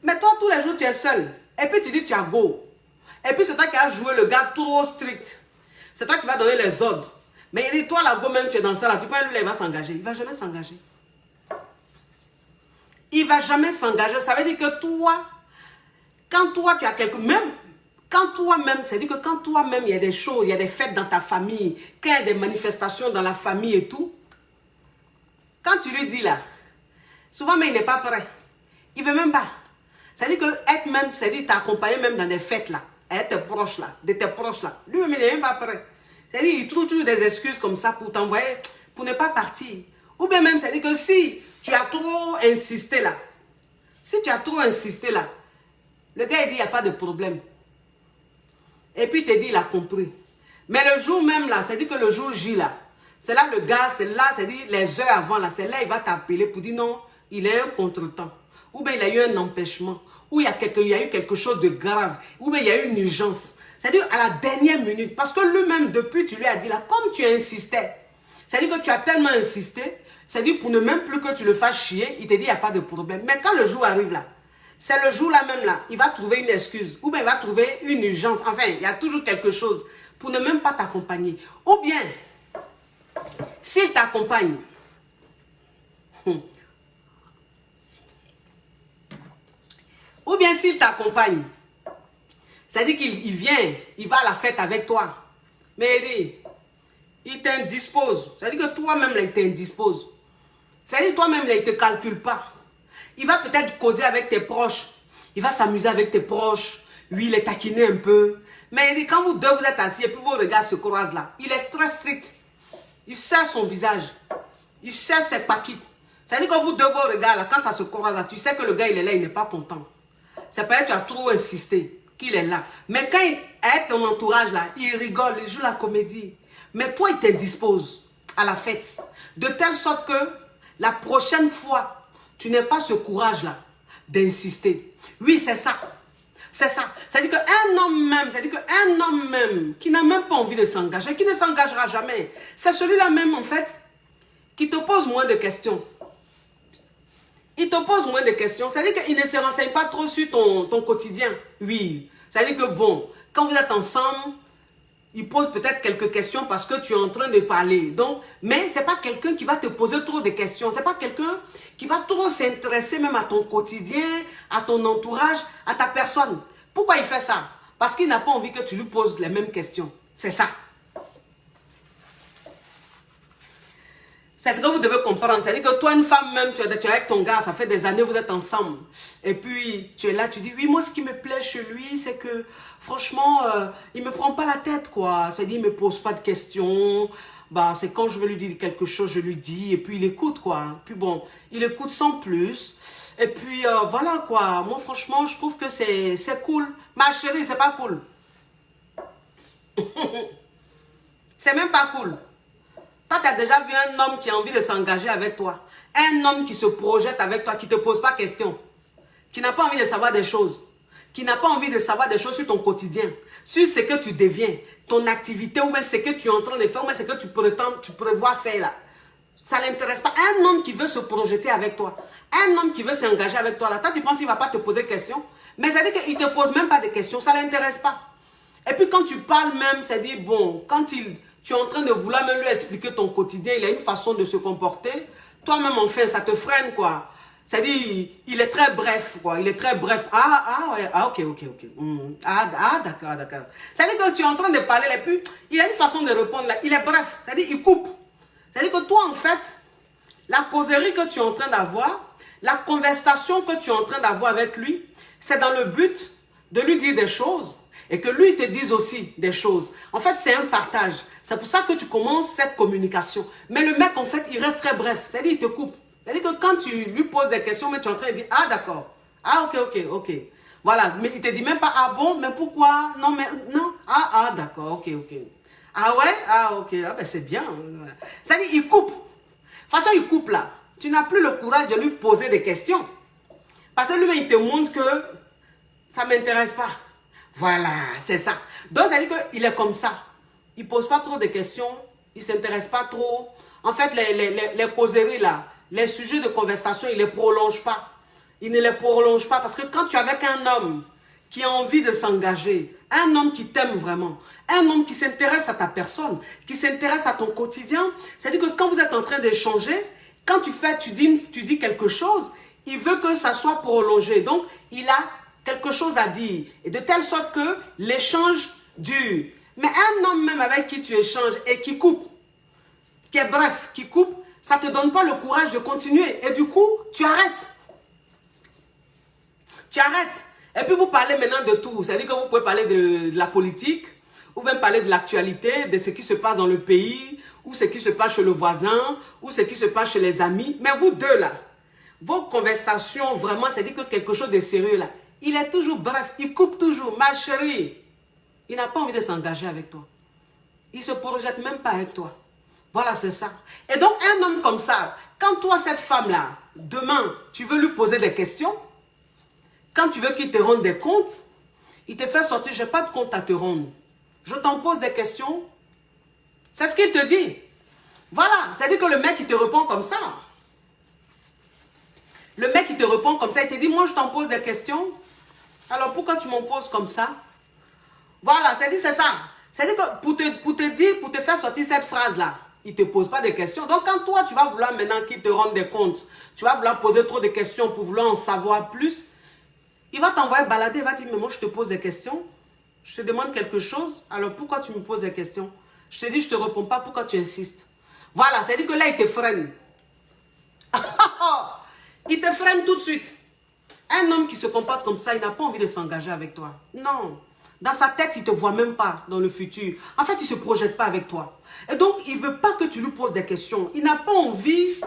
mais toi, tous les jours, tu es seul. Et puis, tu dis, tu as go. Et puis, c'est toi qui as joué le gars trop strict. C'est toi qui vas donner les ordres. Mais il dit, toi, la go, même, tu es dans ça, là. Tu penses, lui, il va s'engager. Il ne va jamais s'engager. Il ne va jamais s'engager. Ça veut dire que toi, quand toi, tu as quelque... Même, quand toi-même, c'est-à-dire que quand toi-même, il y a des choses, il y a des fêtes dans ta famille, quand il y a des manifestations dans la famille et tout, quand tu lui dis là, souvent, mais il n'est pas prêt. Il ne veut même pas. C'est-à-dire que être même, c'est-à-dire t'accompagner même dans des fêtes là, être proche là, de tes proches là. Lui-même, il n'est même pas prêt. C'est-à-dire qu'il trouve toujours des excuses comme ça pour t'envoyer, pour ne pas partir. Ou bien même, c'est-à-dire que si tu as trop insisté là, le gars il dit, il n'y a pas de problème. Et puis il te dit, il a compris. Mais le jour même là, c'est-à-dire que le jour J là, c'est là le gars, c'est là, c'est-à-dire les heures avant là, c'est là il va t'appeler pour dire non, il est un contretemps. Ou bien il a eu un empêchement, ou il y a eu quelque chose de grave, ou bien il y a eu une urgence. C'est-à-dire à la dernière minute, parce que lui-même, depuis, tu lui as dit là, comme tu insistais, c'est-à-dire que tu as tellement insisté, c'est-à-dire pour ne même plus que tu le fasses chier, il te dit il n'y a pas de problème. Mais quand le jour arrive là, c'est le jour là même là, il va trouver une excuse, ou bien il va trouver une urgence, enfin, il y a toujours quelque chose pour ne même pas t'accompagner. Ou bien, s'il t'accompagne, ou bien s'il t'accompagne, c'est-à-dire qu'il vient, il va à la fête avec toi. Mais il t'indispose. C'est-à-dire que toi-même, il t'indispose. C'est-à-dire que toi-même, il ne te calcule pas. Il va peut-être causer avec tes proches. Il va s'amuser avec tes proches. Oui, il est taquiné un peu. Mais il dit, quand vous deux, vous êtes assis et puis vos regards se croisent là, il est très strict. Il serre son visage. Il serre ses paquites. C'est-à-dire que vous deux, vos regards là, quand ça se croise là, tu sais que le gars, il est là, il n'est pas content. C'est parce que tu as trop insisté qu'il est là. Mais quand il est ton entourage là, il rigole, il joue la comédie. Mais toi, il t'indispose à la fête. De telle sorte que la prochaine fois, tu n'as pas ce courage là d'insister. Oui, c'est ça. C'est ça. C'est-à-dire qu'un homme même, qui n'a même pas envie de s'engager, qui ne s'engagera jamais, c'est celui-là même en fait qui te pose moins de questions. Il te pose moins de questions. C'est-à-dire qu'il ne se renseigne pas trop sur ton quotidien. Oui. C'est-à-dire que bon, quand vous êtes ensemble, il pose peut-être quelques questions parce que tu es en train de parler. Donc, mais ce n'est pas quelqu'un qui va te poser trop de questions. Ce n'est pas quelqu'un qui va trop s'intéresser même à ton quotidien, à ton entourage, à ta personne. Pourquoi il fait ça? Parce qu'il n'a pas envie que tu lui poses les mêmes questions. C'est ça. C'est ce que vous devez comprendre. C'est-à-dire que toi, une femme même, tu es avec ton gars, ça fait des années, vous êtes ensemble. Et puis, tu es là, tu dis, oui, moi, ce qui me plaît chez lui, c'est que, franchement, il ne me prend pas la tête, quoi. C'est-à-dire, il ne me pose pas de questions. Bah, c'est quand je veux lui dire quelque chose, je lui dis, et puis il écoute, quoi. Puis bon, il écoute sans plus. Et puis, voilà quoi. Moi, franchement, je trouve que c'est cool. Ma chérie, c'est pas cool. C'est même pas cool. Toi, tu as déjà vu un homme qui a envie de s'engager avec toi. Un homme qui se projette avec toi, qui ne te pose pas question. Qui n'a pas envie de savoir des choses. Qui n'a pas envie de savoir des choses sur ton quotidien. Sur ce que tu deviens. Ton activité ou même ce que tu es en train de faire. Ou même ce que tu prévois faire là. Ça ne l'intéresse pas. Un homme qui veut se projeter avec toi. Un homme qui veut s'engager avec toi là. Toi, tu penses qu'il ne va pas te poser de questions. Mais ça dit qu'il ne te pose même pas de questions. Ça ne l'intéresse pas. Et puis quand tu parles même, c'est dire bon, quand tu es en train de vouloir même lui expliquer ton quotidien, il a une façon de se comporter. Toi-même, enfin, ça te freine, quoi. C'est-à-dire, il est très bref, quoi. Il est très bref. Ouais. Ok. D'accord. C'est-à-dire que tu es en train de parler, et puis, il a une façon de répondre, là. Il est bref. C'est-à-dire, il coupe. C'est-à-dire que toi, en fait, la causerie que tu es en train d'avoir, la conversation que tu es en train d'avoir avec lui, c'est dans le but de lui dire des choses et que lui te dise aussi des choses. En fait, c'est un partage. C'est pour ça que tu commences cette communication. Mais le mec, en fait, il reste très bref. C'est-à-dire, il te coupe. C'est-à-dire que quand tu lui poses des questions, mais tu es en train de dire, ah d'accord, ah ok. Voilà, mais il te dit même pas, ah bon, mais pourquoi? Non, d'accord, ok. Ah ouais, ok, ben c'est bien. C'est-à-dire, il coupe. De toute façon, il coupe là. Tu n'as plus le courage de lui poser des questions. Parce que lui-même, il te montre que ça ne m'intéresse pas. Voilà, c'est ça. Donc, ça veut dire qu'il est comme ça. Il ne pose pas trop de questions. Il ne s'intéresse pas trop. En fait, les causeries là, les sujets de conversation, il ne les prolonge pas. Il ne les prolonge pas parce que quand tu es avec un homme qui a envie de s'engager, un homme qui t'aime vraiment, un homme qui s'intéresse à ta personne, qui s'intéresse à ton quotidien, c'est-à-dire que quand vous êtes en train d'échanger, quand tu dis quelque chose, il veut que ça soit prolongé. Donc, il a quelque chose à dire. Et de telle sorte que l'échange dure. Mais un homme même avec qui tu échanges et qui coupe, qui est bref, qui coupe, ça ne te donne pas le courage de continuer. Et du coup, tu arrêtes. Tu arrêtes. Et puis vous parlez maintenant de tout. C'est-à-dire que vous pouvez parler de la politique, ou même parler de l'actualité, de ce qui se passe dans le pays, ou ce qui se passe chez le voisin, ou ce qui se passe chez les amis. Mais vous deux là, vos conversations, vraiment, c'est-à-dire que quelque chose de sérieux là, il est toujours bref, il coupe toujours. Ma chérie, il n'a pas envie de s'engager avec toi. Il ne se projette même pas avec toi. Voilà, c'est ça. Et donc, un homme comme ça, quand toi, cette femme-là, demain, tu veux lui poser des questions, quand tu veux qu'il te rende des comptes, il te fait sortir, je n'ai pas de compte à te rendre. Je t'en pose des questions. C'est ce qu'il te dit. Voilà, c'est-à-dire que le mec, il te répond comme ça. Le mec, il te répond comme ça, il te dit, moi, je t'en pose des questions. Alors, pourquoi tu m'en poses comme ça? Voilà, c'est ça. C'est-à-dire que pour te faire sortir cette phrase-là, il ne te pose pas de questions. Donc, quand toi, tu vas vouloir maintenant qu'il te rende des comptes, tu vas vouloir poser trop de questions pour vouloir en savoir plus, il va t'envoyer balader, il va te dire, mais moi, je te pose des questions. Je te demande quelque chose, alors pourquoi tu me poses des questions? Je te dis, je ne te réponds pas, pourquoi tu insistes? Voilà, c'est-à-dire que là, il te freine. Il te freine tout de suite. Un homme qui se comporte comme ça, il n'a pas envie de s'engager avec toi. Non. Dans sa tête, il ne te voit même pas dans le futur. En fait, il ne se projette pas avec toi. Et donc, il ne veut pas que tu lui poses des questions. Il n'a pas envie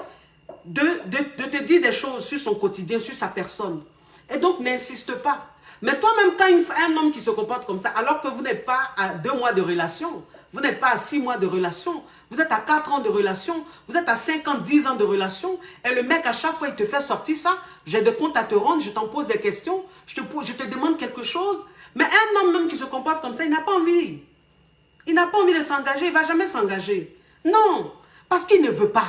de te dire des choses sur son quotidien, sur sa personne. Et donc, n'insiste pas. Mais toi-même, quand un homme qui se comporte comme ça, alors que vous n'êtes pas à 2 mois de relation, vous n'êtes pas à 6 mois de relation, vous êtes à 4 ans de relation, vous êtes à 5 ans, 10 ans de relation, et le mec, à chaque fois, il te fait sortir ça, j'ai des comptes à te rendre, je t'en pose des questions, je te demande quelque chose. Mais un homme même qui se comporte comme ça, il n'a pas envie. Il n'a pas envie de s'engager, il ne va jamais s'engager. Non, parce qu'il ne veut pas.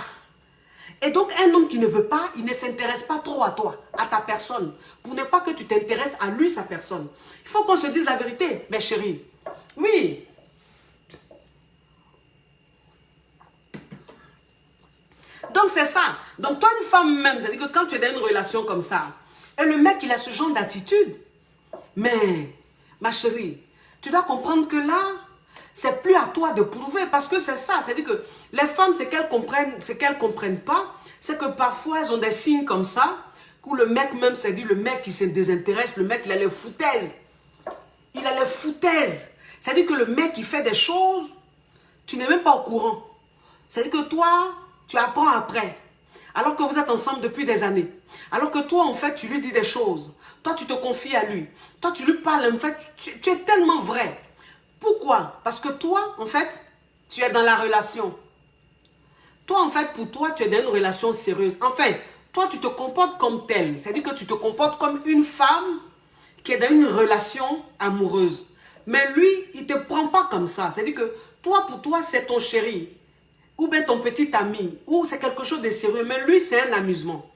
Et donc, un homme qui ne veut pas, il ne s'intéresse pas trop à toi, à ta personne, pour ne pas que tu t'intéresses à lui, sa personne. Il faut qu'on se dise la vérité, mes chéris. Oui. Donc, c'est ça. Donc, toi, une femme même, c'est-à-dire que quand tu es dans une relation comme ça, et le mec, il a ce genre d'attitude, mais, ma chérie, tu dois comprendre que là, c'est plus à toi de prouver, parce que c'est ça. C'est-à-dire que les femmes, ce qu'elles comprennent pas, c'est que parfois, elles ont des signes comme ça, où le mec même, c'est-à-dire le mec qui se désintéresse, le mec, il a les foutaises. Il a les foutaises. C'est-à-dire que le mec, il fait des choses, tu n'es même pas au courant. C'est-à-dire que toi, tu apprends après. Alors que vous êtes ensemble depuis des années. Alors que toi, en fait, tu lui dis des choses. Toi, tu te confies à lui. Toi, tu lui parles. En fait, tu es tellement vrai. Pourquoi? Parce que toi, en fait, tu es dans la relation. Toi, en fait, pour toi, tu es dans une relation sérieuse. Enfin, toi, tu te comportes comme tel. C'est-à-dire que tu te comportes comme une femme qui est dans une relation amoureuse. Mais lui, il ne te prend pas comme ça. C'est-à-dire que toi, pour toi, c'est ton chéri. Ou bien ton petit ami. Ou c'est quelque chose de sérieux. Mais lui, c'est un amusement.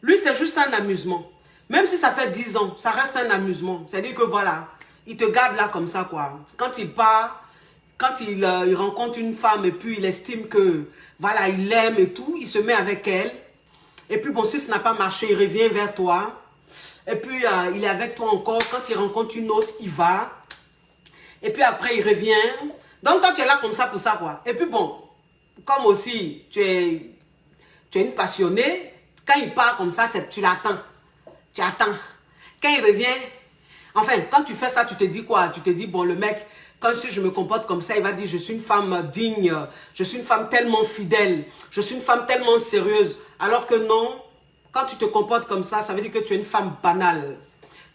Lui, c'est juste un amusement. Même si ça fait 10 ans, ça reste un amusement. C'est-à-dire que voilà, il te garde là comme ça, quoi. Quand il part, quand il rencontre une femme et puis il estime que, voilà, il l'aime et tout, il se met avec elle. Et puis bon, si ça n'a pas marché, il revient vers toi. Et puis il est avec toi encore. Quand il rencontre une autre, il va. Et puis après, il revient. Donc toi, tu es là comme ça pour ça, quoi. Et puis bon, comme aussi, tu es une passionnée. Quand il part comme ça, tu l'attends. Tu attends. Quand il revient, enfin, quand tu fais ça, tu te dis quoi? Tu te dis, bon, le mec, quand si je me comporte comme ça, il va dire, je suis une femme digne, je suis une femme tellement fidèle, je suis une femme tellement sérieuse. Alors que non, quand tu te comportes comme ça veut dire que tu es une femme banale.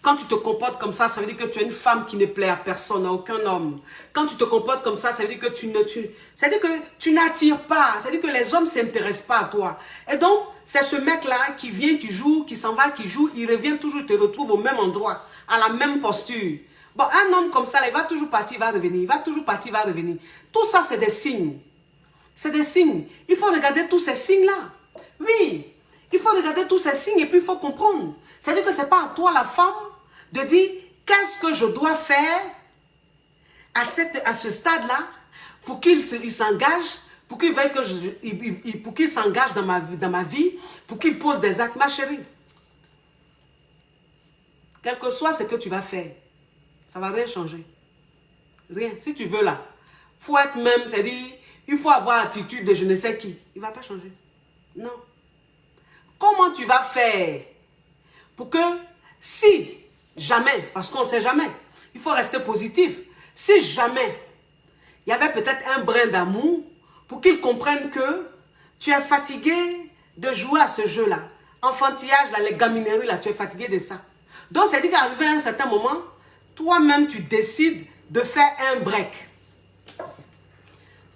Quand tu te comportes comme ça veut dire que tu es une femme qui ne plaît à personne, à aucun homme. Quand tu te comportes comme ça veut dire que c'est-à-dire que tu n'attires pas. C'est-à-dire que les hommes ne s'intéressent pas à toi. Et donc, c'est ce mec-là qui vient, qui joue, qui s'en va, qui joue, il revient toujours, te retrouve au même endroit, à la même posture. Bon, un homme comme ça, là, il va toujours partir, il va revenir. Il va toujours partir, il va revenir. Tout ça, c'est des signes. C'est des signes. Il faut regarder tous ces signes-là. Oui, il faut regarder tous ces signes et puis il faut comprendre. C'est-à-dire que ce n'est pas à toi, la femme, de dire qu'est-ce que je dois faire à ce stade-là pour qu'il s'engage, pour qu'il veuille que pour qu'il s'engage dans ma vie, pour qu'il pose des actes, ma chérie. Quel que soit ce que tu vas faire, ça ne va rien changer. Rien. Si tu veux là, il faut être même, c'est-à-dire, il faut avoir attitude de je ne sais qui. Il ne va pas changer. Non. Comment tu vas faire pour que si jamais, parce qu'on ne sait jamais, il faut rester positif. Si jamais il y avait peut-être un brin d'amour pour qu'ils comprennent que tu es fatigué de jouer à ce jeu-là. Enfantillage, là, les gamineries, là, tu es fatigué de ça. Donc, c'est-à-dire qu'arrivé à un certain moment, toi-même, tu décides de faire un break.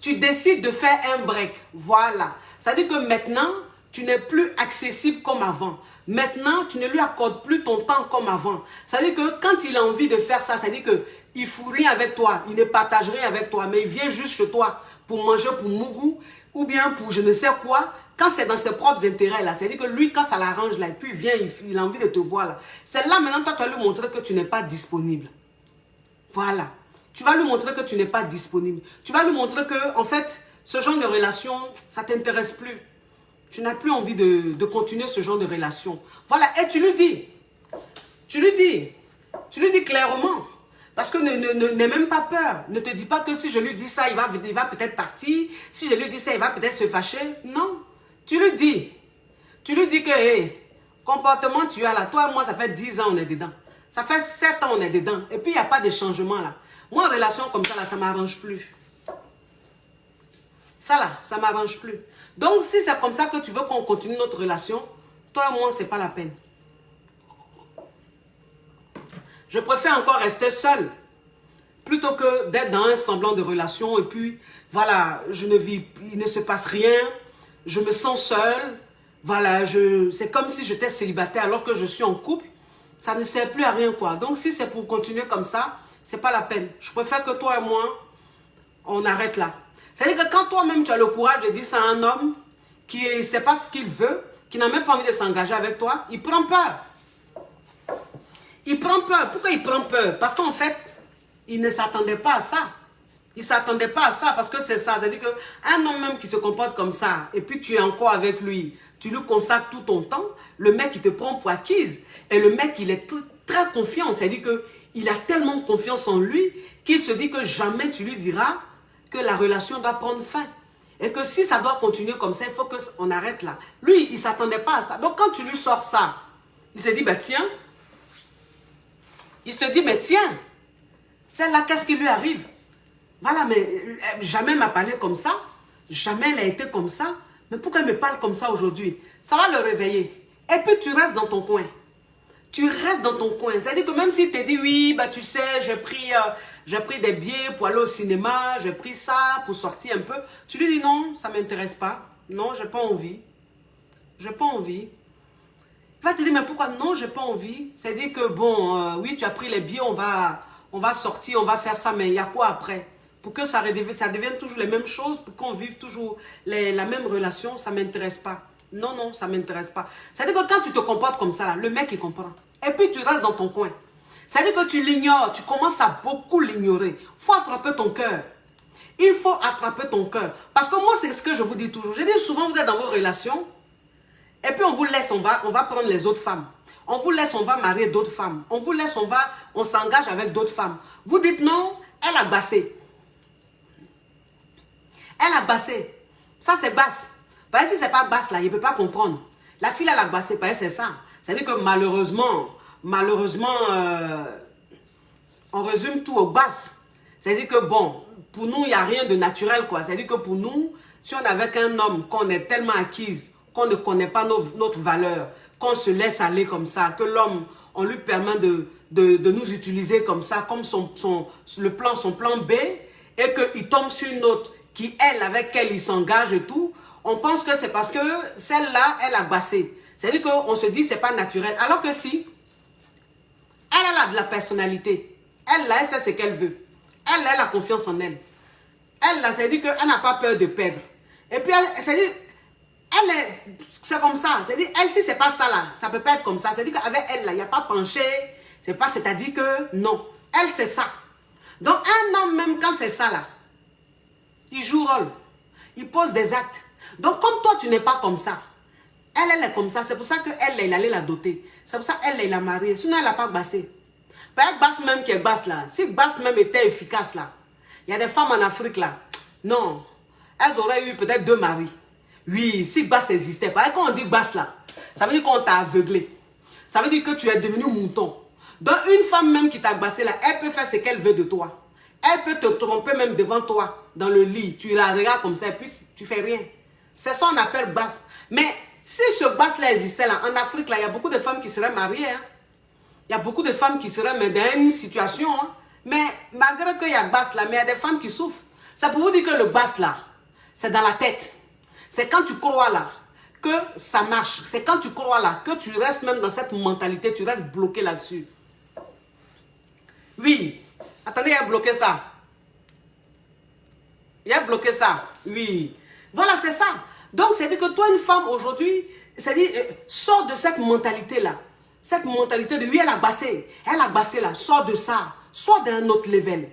Tu décides de faire un break. Voilà. C'est-à-dire que maintenant, tu n'es plus accessible comme avant. Maintenant, tu ne lui accordes plus ton temps comme avant. C'est-à-dire que quand il a envie de faire ça, c'est-à-dire qu'il ne fout rien avec toi, il ne partage rien avec toi, mais il vient juste chez toi pour manger pour mougou ou bien pour je ne sais quoi. Quand c'est dans ses propres intérêts, là, c'est-à-dire que lui, quand ça l'arrange, là, et puis il vient, il a envie de te voir, là. C'est là, maintenant, toi, tu vas lui montrer que tu n'es pas disponible. Voilà. Tu vas lui montrer que tu n'es pas disponible. Tu vas lui montrer que, en fait, ce genre de relation, ça ne t'intéresse plus. Tu n'as plus envie de continuer ce genre de relation. Voilà, et tu lui dis. Tu lui dis. Tu lui dis clairement. Parce que n'aie même pas peur. Ne te dis pas que si je lui dis ça, il va peut-être partir. Si je lui dis ça, il va peut-être se fâcher. Non. Tu lui dis. Tu lui dis que, hey, comportement tu as là. Toi et moi, ça fait 10 ans, on est dedans. Ça fait 7 ans, on est dedans. Et puis, il n'y a pas de changement là. Moi, en relation comme ça, là, ça ne m'arrange plus. Ça là, ça ne m'arrange plus. Donc, si c'est comme ça que tu veux qu'on continue notre relation, toi et moi, ce n'est pas la peine. Je préfère encore rester seule plutôt que d'être dans un semblant de relation et puis, voilà, je ne vis, il ne se passe rien, je me sens seule, voilà, c'est comme si j'étais célibataire alors que je suis en couple, ça ne sert plus à rien, quoi. Donc, si c'est pour continuer comme ça, ce n'est pas la peine. Je préfère que toi et moi, on arrête là. C'est-à-dire que quand toi-même tu as le courage de dire ça à un homme qui ne sait pas ce qu'il veut, qui n'a même pas envie de s'engager avec toi, il prend peur. Il prend peur. Pourquoi il prend peur? Parce qu'en fait, il ne s'attendait pas à ça. Il ne s'attendait pas à ça parce que c'est ça. C'est-à-dire qu'un homme même qui se comporte comme ça, et puis tu es encore avec lui, tu lui consacres tout ton temps, le mec il te prend pour acquise. Et le mec il est très confiant. C'est-à-dire qu'il a tellement confiance en lui qu'il se dit que jamais tu lui diras que la relation doit prendre fin. Et que si ça doit continuer comme ça, il faut qu'on arrête là. Lui, il ne s'attendait pas à ça. Donc quand tu lui sors ça, il se dit, bah tiens, il se dit, mais tiens, celle-là, qu'est-ce qui lui arrive? Voilà, mais jamais elle m'a parlé comme ça. Jamais elle a été comme ça. Mais pourquoi il me parle comme ça aujourd'hui? Ça va le réveiller. Et puis tu restes dans ton coin. Tu restes dans ton coin. C'est-à-dire que même s'il te dit, oui, bah, tu sais, j'ai pris des billets pour aller au cinéma, j'ai pris ça pour sortir un peu. Tu lui dis, non, ça ne m'intéresse pas. Non, j'ai pas envie. J'ai pas envie. Il va te dire, mais pourquoi? Non, j'ai pas envie. C'est-à-dire que, bon, oui, tu as pris les billets, on va sortir, on va faire ça, mais il y a quoi après? Pour que ça devienne toujours les mêmes choses, pour qu'on vive toujours la même relation, ça ne m'intéresse pas. Non, non, ça ne m'intéresse pas. C'est-à-dire que quand tu te comportes comme ça, là, le mec, il comprend. Et puis, tu restes dans ton coin. C'est-à-dire que tu l'ignores, tu commences à beaucoup l'ignorer. Il faut attraper ton cœur. Il faut attraper ton cœur. Parce que moi, c'est ce que je vous dis toujours. Je dis souvent, vous êtes dans vos relations, et puis on vous laisse, on va prendre les autres femmes. On vous laisse, on va marier d'autres femmes. On vous laisse, on s'engage avec d'autres femmes. Vous dites non, elle a bassé. Elle a bassé. Ça, c'est basse. Parce que si ce n'est pas basse, là, il ne peut pas comprendre. La fille, elle a bassé. Parce que c'est ça. C'est-à-dire que malheureusement, on résume tout aux basses. C'est-à-dire que, bon, pour nous, il n'y a rien de naturel, quoi. C'est-à-dire que pour nous, si on avait qu'un homme qu'on est tellement acquise, qu'on ne connaît pas notre valeur, qu'on se laisse aller comme ça, que l'homme, on lui permet de nous utiliser comme ça, comme son plan B, et qu'il tombe sur une autre qui, elle, avec elle, il s'engage et tout, on pense que c'est parce que celle-là, elle a bassé. C'est-à-dire qu'on se dit, c'est pas naturel. Alors que si, elle a de la personnalité. Elle, là, elle sait ce qu'elle veut. Elle a confiance en elle. Elle, là, c'est-à-dire qu'elle n'a pas peur de perdre. Et puis, c'est-à-dire, c'est comme ça. C'est-à-dire, elle, si c'est pas ça, là, ça peut pas être comme ça. C'est-à-dire qu'avec elle, là, il n'y a pas penché. C'est-à-dire que, non. Elle, c'est ça. Donc, un homme, même quand c'est ça, là, il joue rôle. Il pose des actes. Donc, comme toi, tu n'es pas comme ça. Elle est comme ça. C'est pour ça qu'elle, il allait la doter. C'est pour ça qu'elle, il l'a mariée. Sinon, elle n'a pas bassé. Pas basse même qui est basse, là. Si basse même était efficace, là. Il y a des femmes en Afrique, là. Non. Elles auraient eu peut-être 2 maris. Oui, si basse existait. Parce que quand on dit basse, là, ça veut dire qu'on t'a aveuglé. Ça veut dire que tu es devenu mouton. Donc, une femme même qui t'a bassé, là, elle peut faire ce qu'elle veut de toi. Elle peut te tromper même devant toi, dans le lit. Tu la regardes comme ça et puis tu fais rien. C'est ça qu'on appelle basse. Mais si ce basse-là existait, là, en Afrique, là, il y a beaucoup de femmes qui seraient mariées. Hein. Il y a beaucoup de femmes qui seraient mais dans une situation. Hein. Mais malgré qu'il y a basse, là, mais il y a des femmes qui souffrent. Ça pour vous dire que le basse, là, c'est dans la tête. C'est quand tu crois, là, que ça marche. C'est quand tu crois, là, que tu restes même dans cette mentalité, tu restes bloqué là-dessus. Oui. Attendez, il a bloqué ça. Il a bloqué ça. Oui. Voilà, c'est ça. Donc, c'est-à-dire que toi, une femme, aujourd'hui, c'est-à-dire, sors de cette mentalité-là. Cette mentalité de, oui, elle a bassé. Elle a bassé, là. Sors de ça. Sois d'un autre level.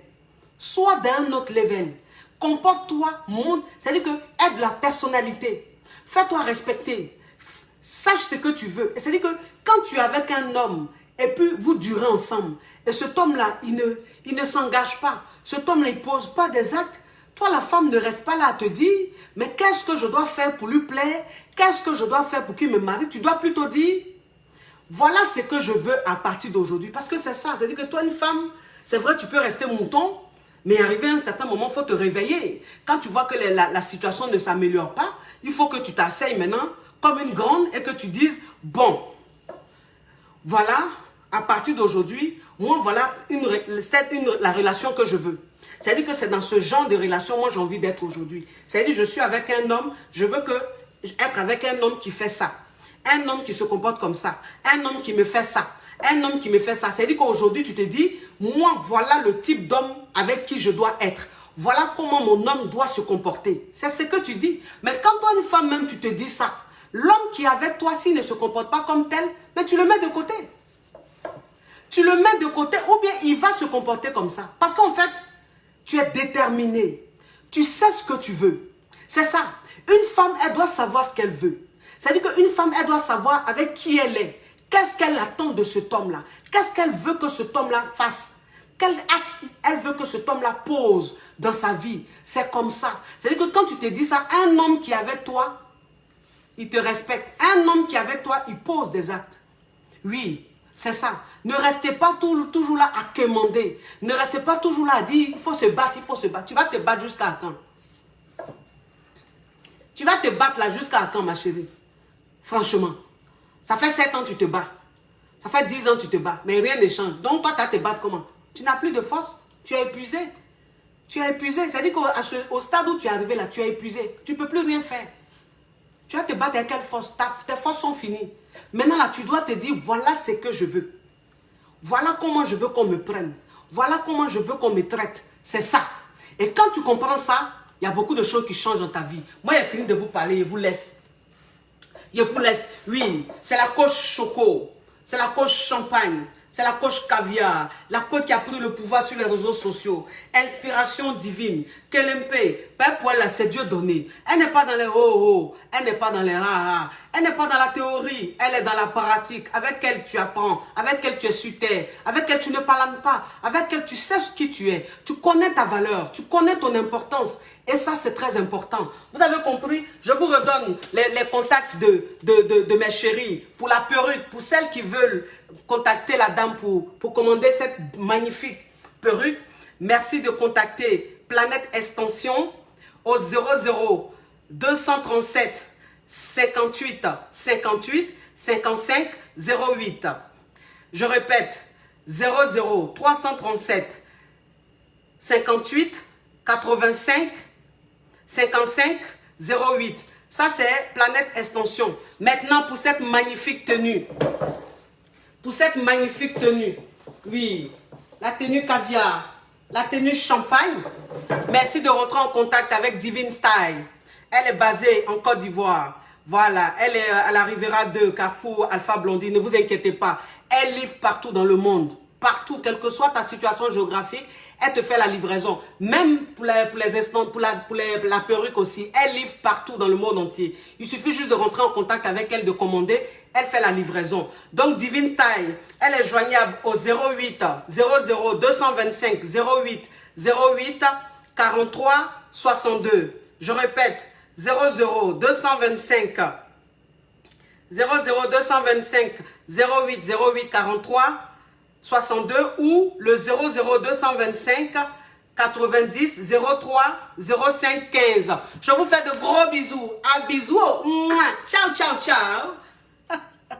Sois d'un autre level. Comporte-toi, monte. C'est-à-dire que, aide la personnalité. Fais-toi respecter. Sache ce que tu veux. C'est-à-dire que, quand tu es avec un homme, et puis vous durez ensemble, et cet homme-là, il ne s'engage pas. Cet homme-là, il ne pose pas des actes. Toi, la femme ne reste pas là à te dire, mais qu'est-ce que je dois faire pour lui plaire? Qu'est-ce que je dois faire pour qu'il me marie? Tu dois plutôt dire, voilà ce que je veux à partir d'aujourd'hui. Parce que c'est ça. C'est-à-dire que toi, une femme, c'est vrai, tu peux rester mouton, mais arrivé à un certain moment, il faut te réveiller. Quand tu vois que la situation ne s'améliore pas, il faut que tu t'asseyes maintenant comme une grande et que tu dises, bon, voilà, à partir d'aujourd'hui, moi, voilà la relation que je veux. C'est-à-dire que c'est dans ce genre de relation, moi, j'ai envie d'être aujourd'hui. C'est-à-dire, je suis avec un homme, je veux être avec un homme qui fait ça. Un homme qui se comporte comme ça. Un homme qui me fait ça. Un homme qui me fait ça. C'est-à-dire qu'aujourd'hui, tu te dis, moi, voilà le type d'homme avec qui je dois être. Voilà comment mon homme doit se comporter. C'est ce que tu dis. Mais quand toi, une femme même, tu te dis ça, l'homme qui est avec toi, s'il ne se comporte pas comme tel, mais tu le mets de côté. Tu le mets de côté ou bien il va se comporter comme ça. Parce qu'en fait, tu es déterminé. Tu sais ce que tu veux. C'est ça. Une femme, elle doit savoir ce qu'elle veut. C'est-à-dire qu'une femme, elle doit savoir avec qui elle est. Qu'est-ce qu'elle attend de cet homme-là? Qu'est-ce qu'elle veut que cet homme-là fasse? Quel acte elle veut que cet homme-là pose dans sa vie? C'est comme ça. C'est-à-dire que quand tu te dis ça, un homme qui est avec toi, il te respecte. Un homme qui est avec toi, il pose des actes. Oui. C'est ça. Ne restez pas toujours là à quémander. Ne restez pas toujours là à dire, il faut se battre, il faut se battre. Tu vas te battre jusqu'à quand? Tu vas te battre là jusqu'à quand, ma chérie? Franchement. Ça fait 7 ans que tu te bats. Ça fait 10 ans que tu te bats. Mais rien ne change. Donc toi, tu vas te battre comment? Tu n'as plus de force. Tu es épuisé. Tu es épuisé. C'est-à-dire qu'au stade où tu es arrivé là, tu es épuisé. Tu ne peux plus rien faire. Tu vas te battre avec quelle force? Tes forces sont finies. Maintenant là, tu dois te dire, voilà ce que je veux. Voilà comment je veux qu'on me prenne. Voilà comment je veux qu'on me traite. C'est ça. Et quand tu comprends ça, il y a beaucoup de choses qui changent dans ta vie. Moi, j'ai fini de vous parler, je vous laisse. Je vous laisse. Oui, c'est la coach Choco. C'est la coach Champagne. C'est la coach Caviar. La coach qui a pris le pouvoir sur les réseaux sociaux. Inspiration divine. Kelempe. Père Poela, c'est Dieu donné. Elle n'est pas dans les oh-oh. Elle n'est pas dans les ha-ha. Elle n'est pas dans la théorie. Elle est dans la pratique. Avec elle tu apprends. Avec elle tu es sur terre. Avec elle tu ne parles pas. Avec elle tu sais qui tu es. Tu connais ta valeur. Tu connais ton importance. Et ça, c'est très important. Vous avez compris? Je vous redonne les contacts de mes chéris. Pour la perruque, pour celles qui veulent contacter la dame pour commander cette magnifique perruque. Merci de contacter Planète Extension au 00 237 58 58 55 08. Je répète, 00 337 58 85 55 08. Ça, c'est Planète Extension. Maintenant, pour cette magnifique tenue. Pour cette magnifique tenue. Oui, la tenue Caviar. La tenue Champagne. Merci de rentrer en contact avec Divine Style. Elle est basée en Côte d'Ivoire. Voilà, elle est à la Riviera 2, Carrefour, Alpha Blondie. Ne vous inquiétez pas. Elle livre partout dans le monde. Partout, quelle que soit ta situation géographique, elle te fait la livraison. Même pour la perruque aussi, elle livre partout dans le monde entier. Il suffit juste de rentrer en contact avec elle, de commander, elle fait la livraison. Donc Divine Style, elle est joignable au 08 00 225 08 08 43 62. Je répète, 00 225 08 08 43 62 ou le 00 225 90 03 05 15. Je vous fais de gros bisous. Un bisou. Ciao, ciao, ciao.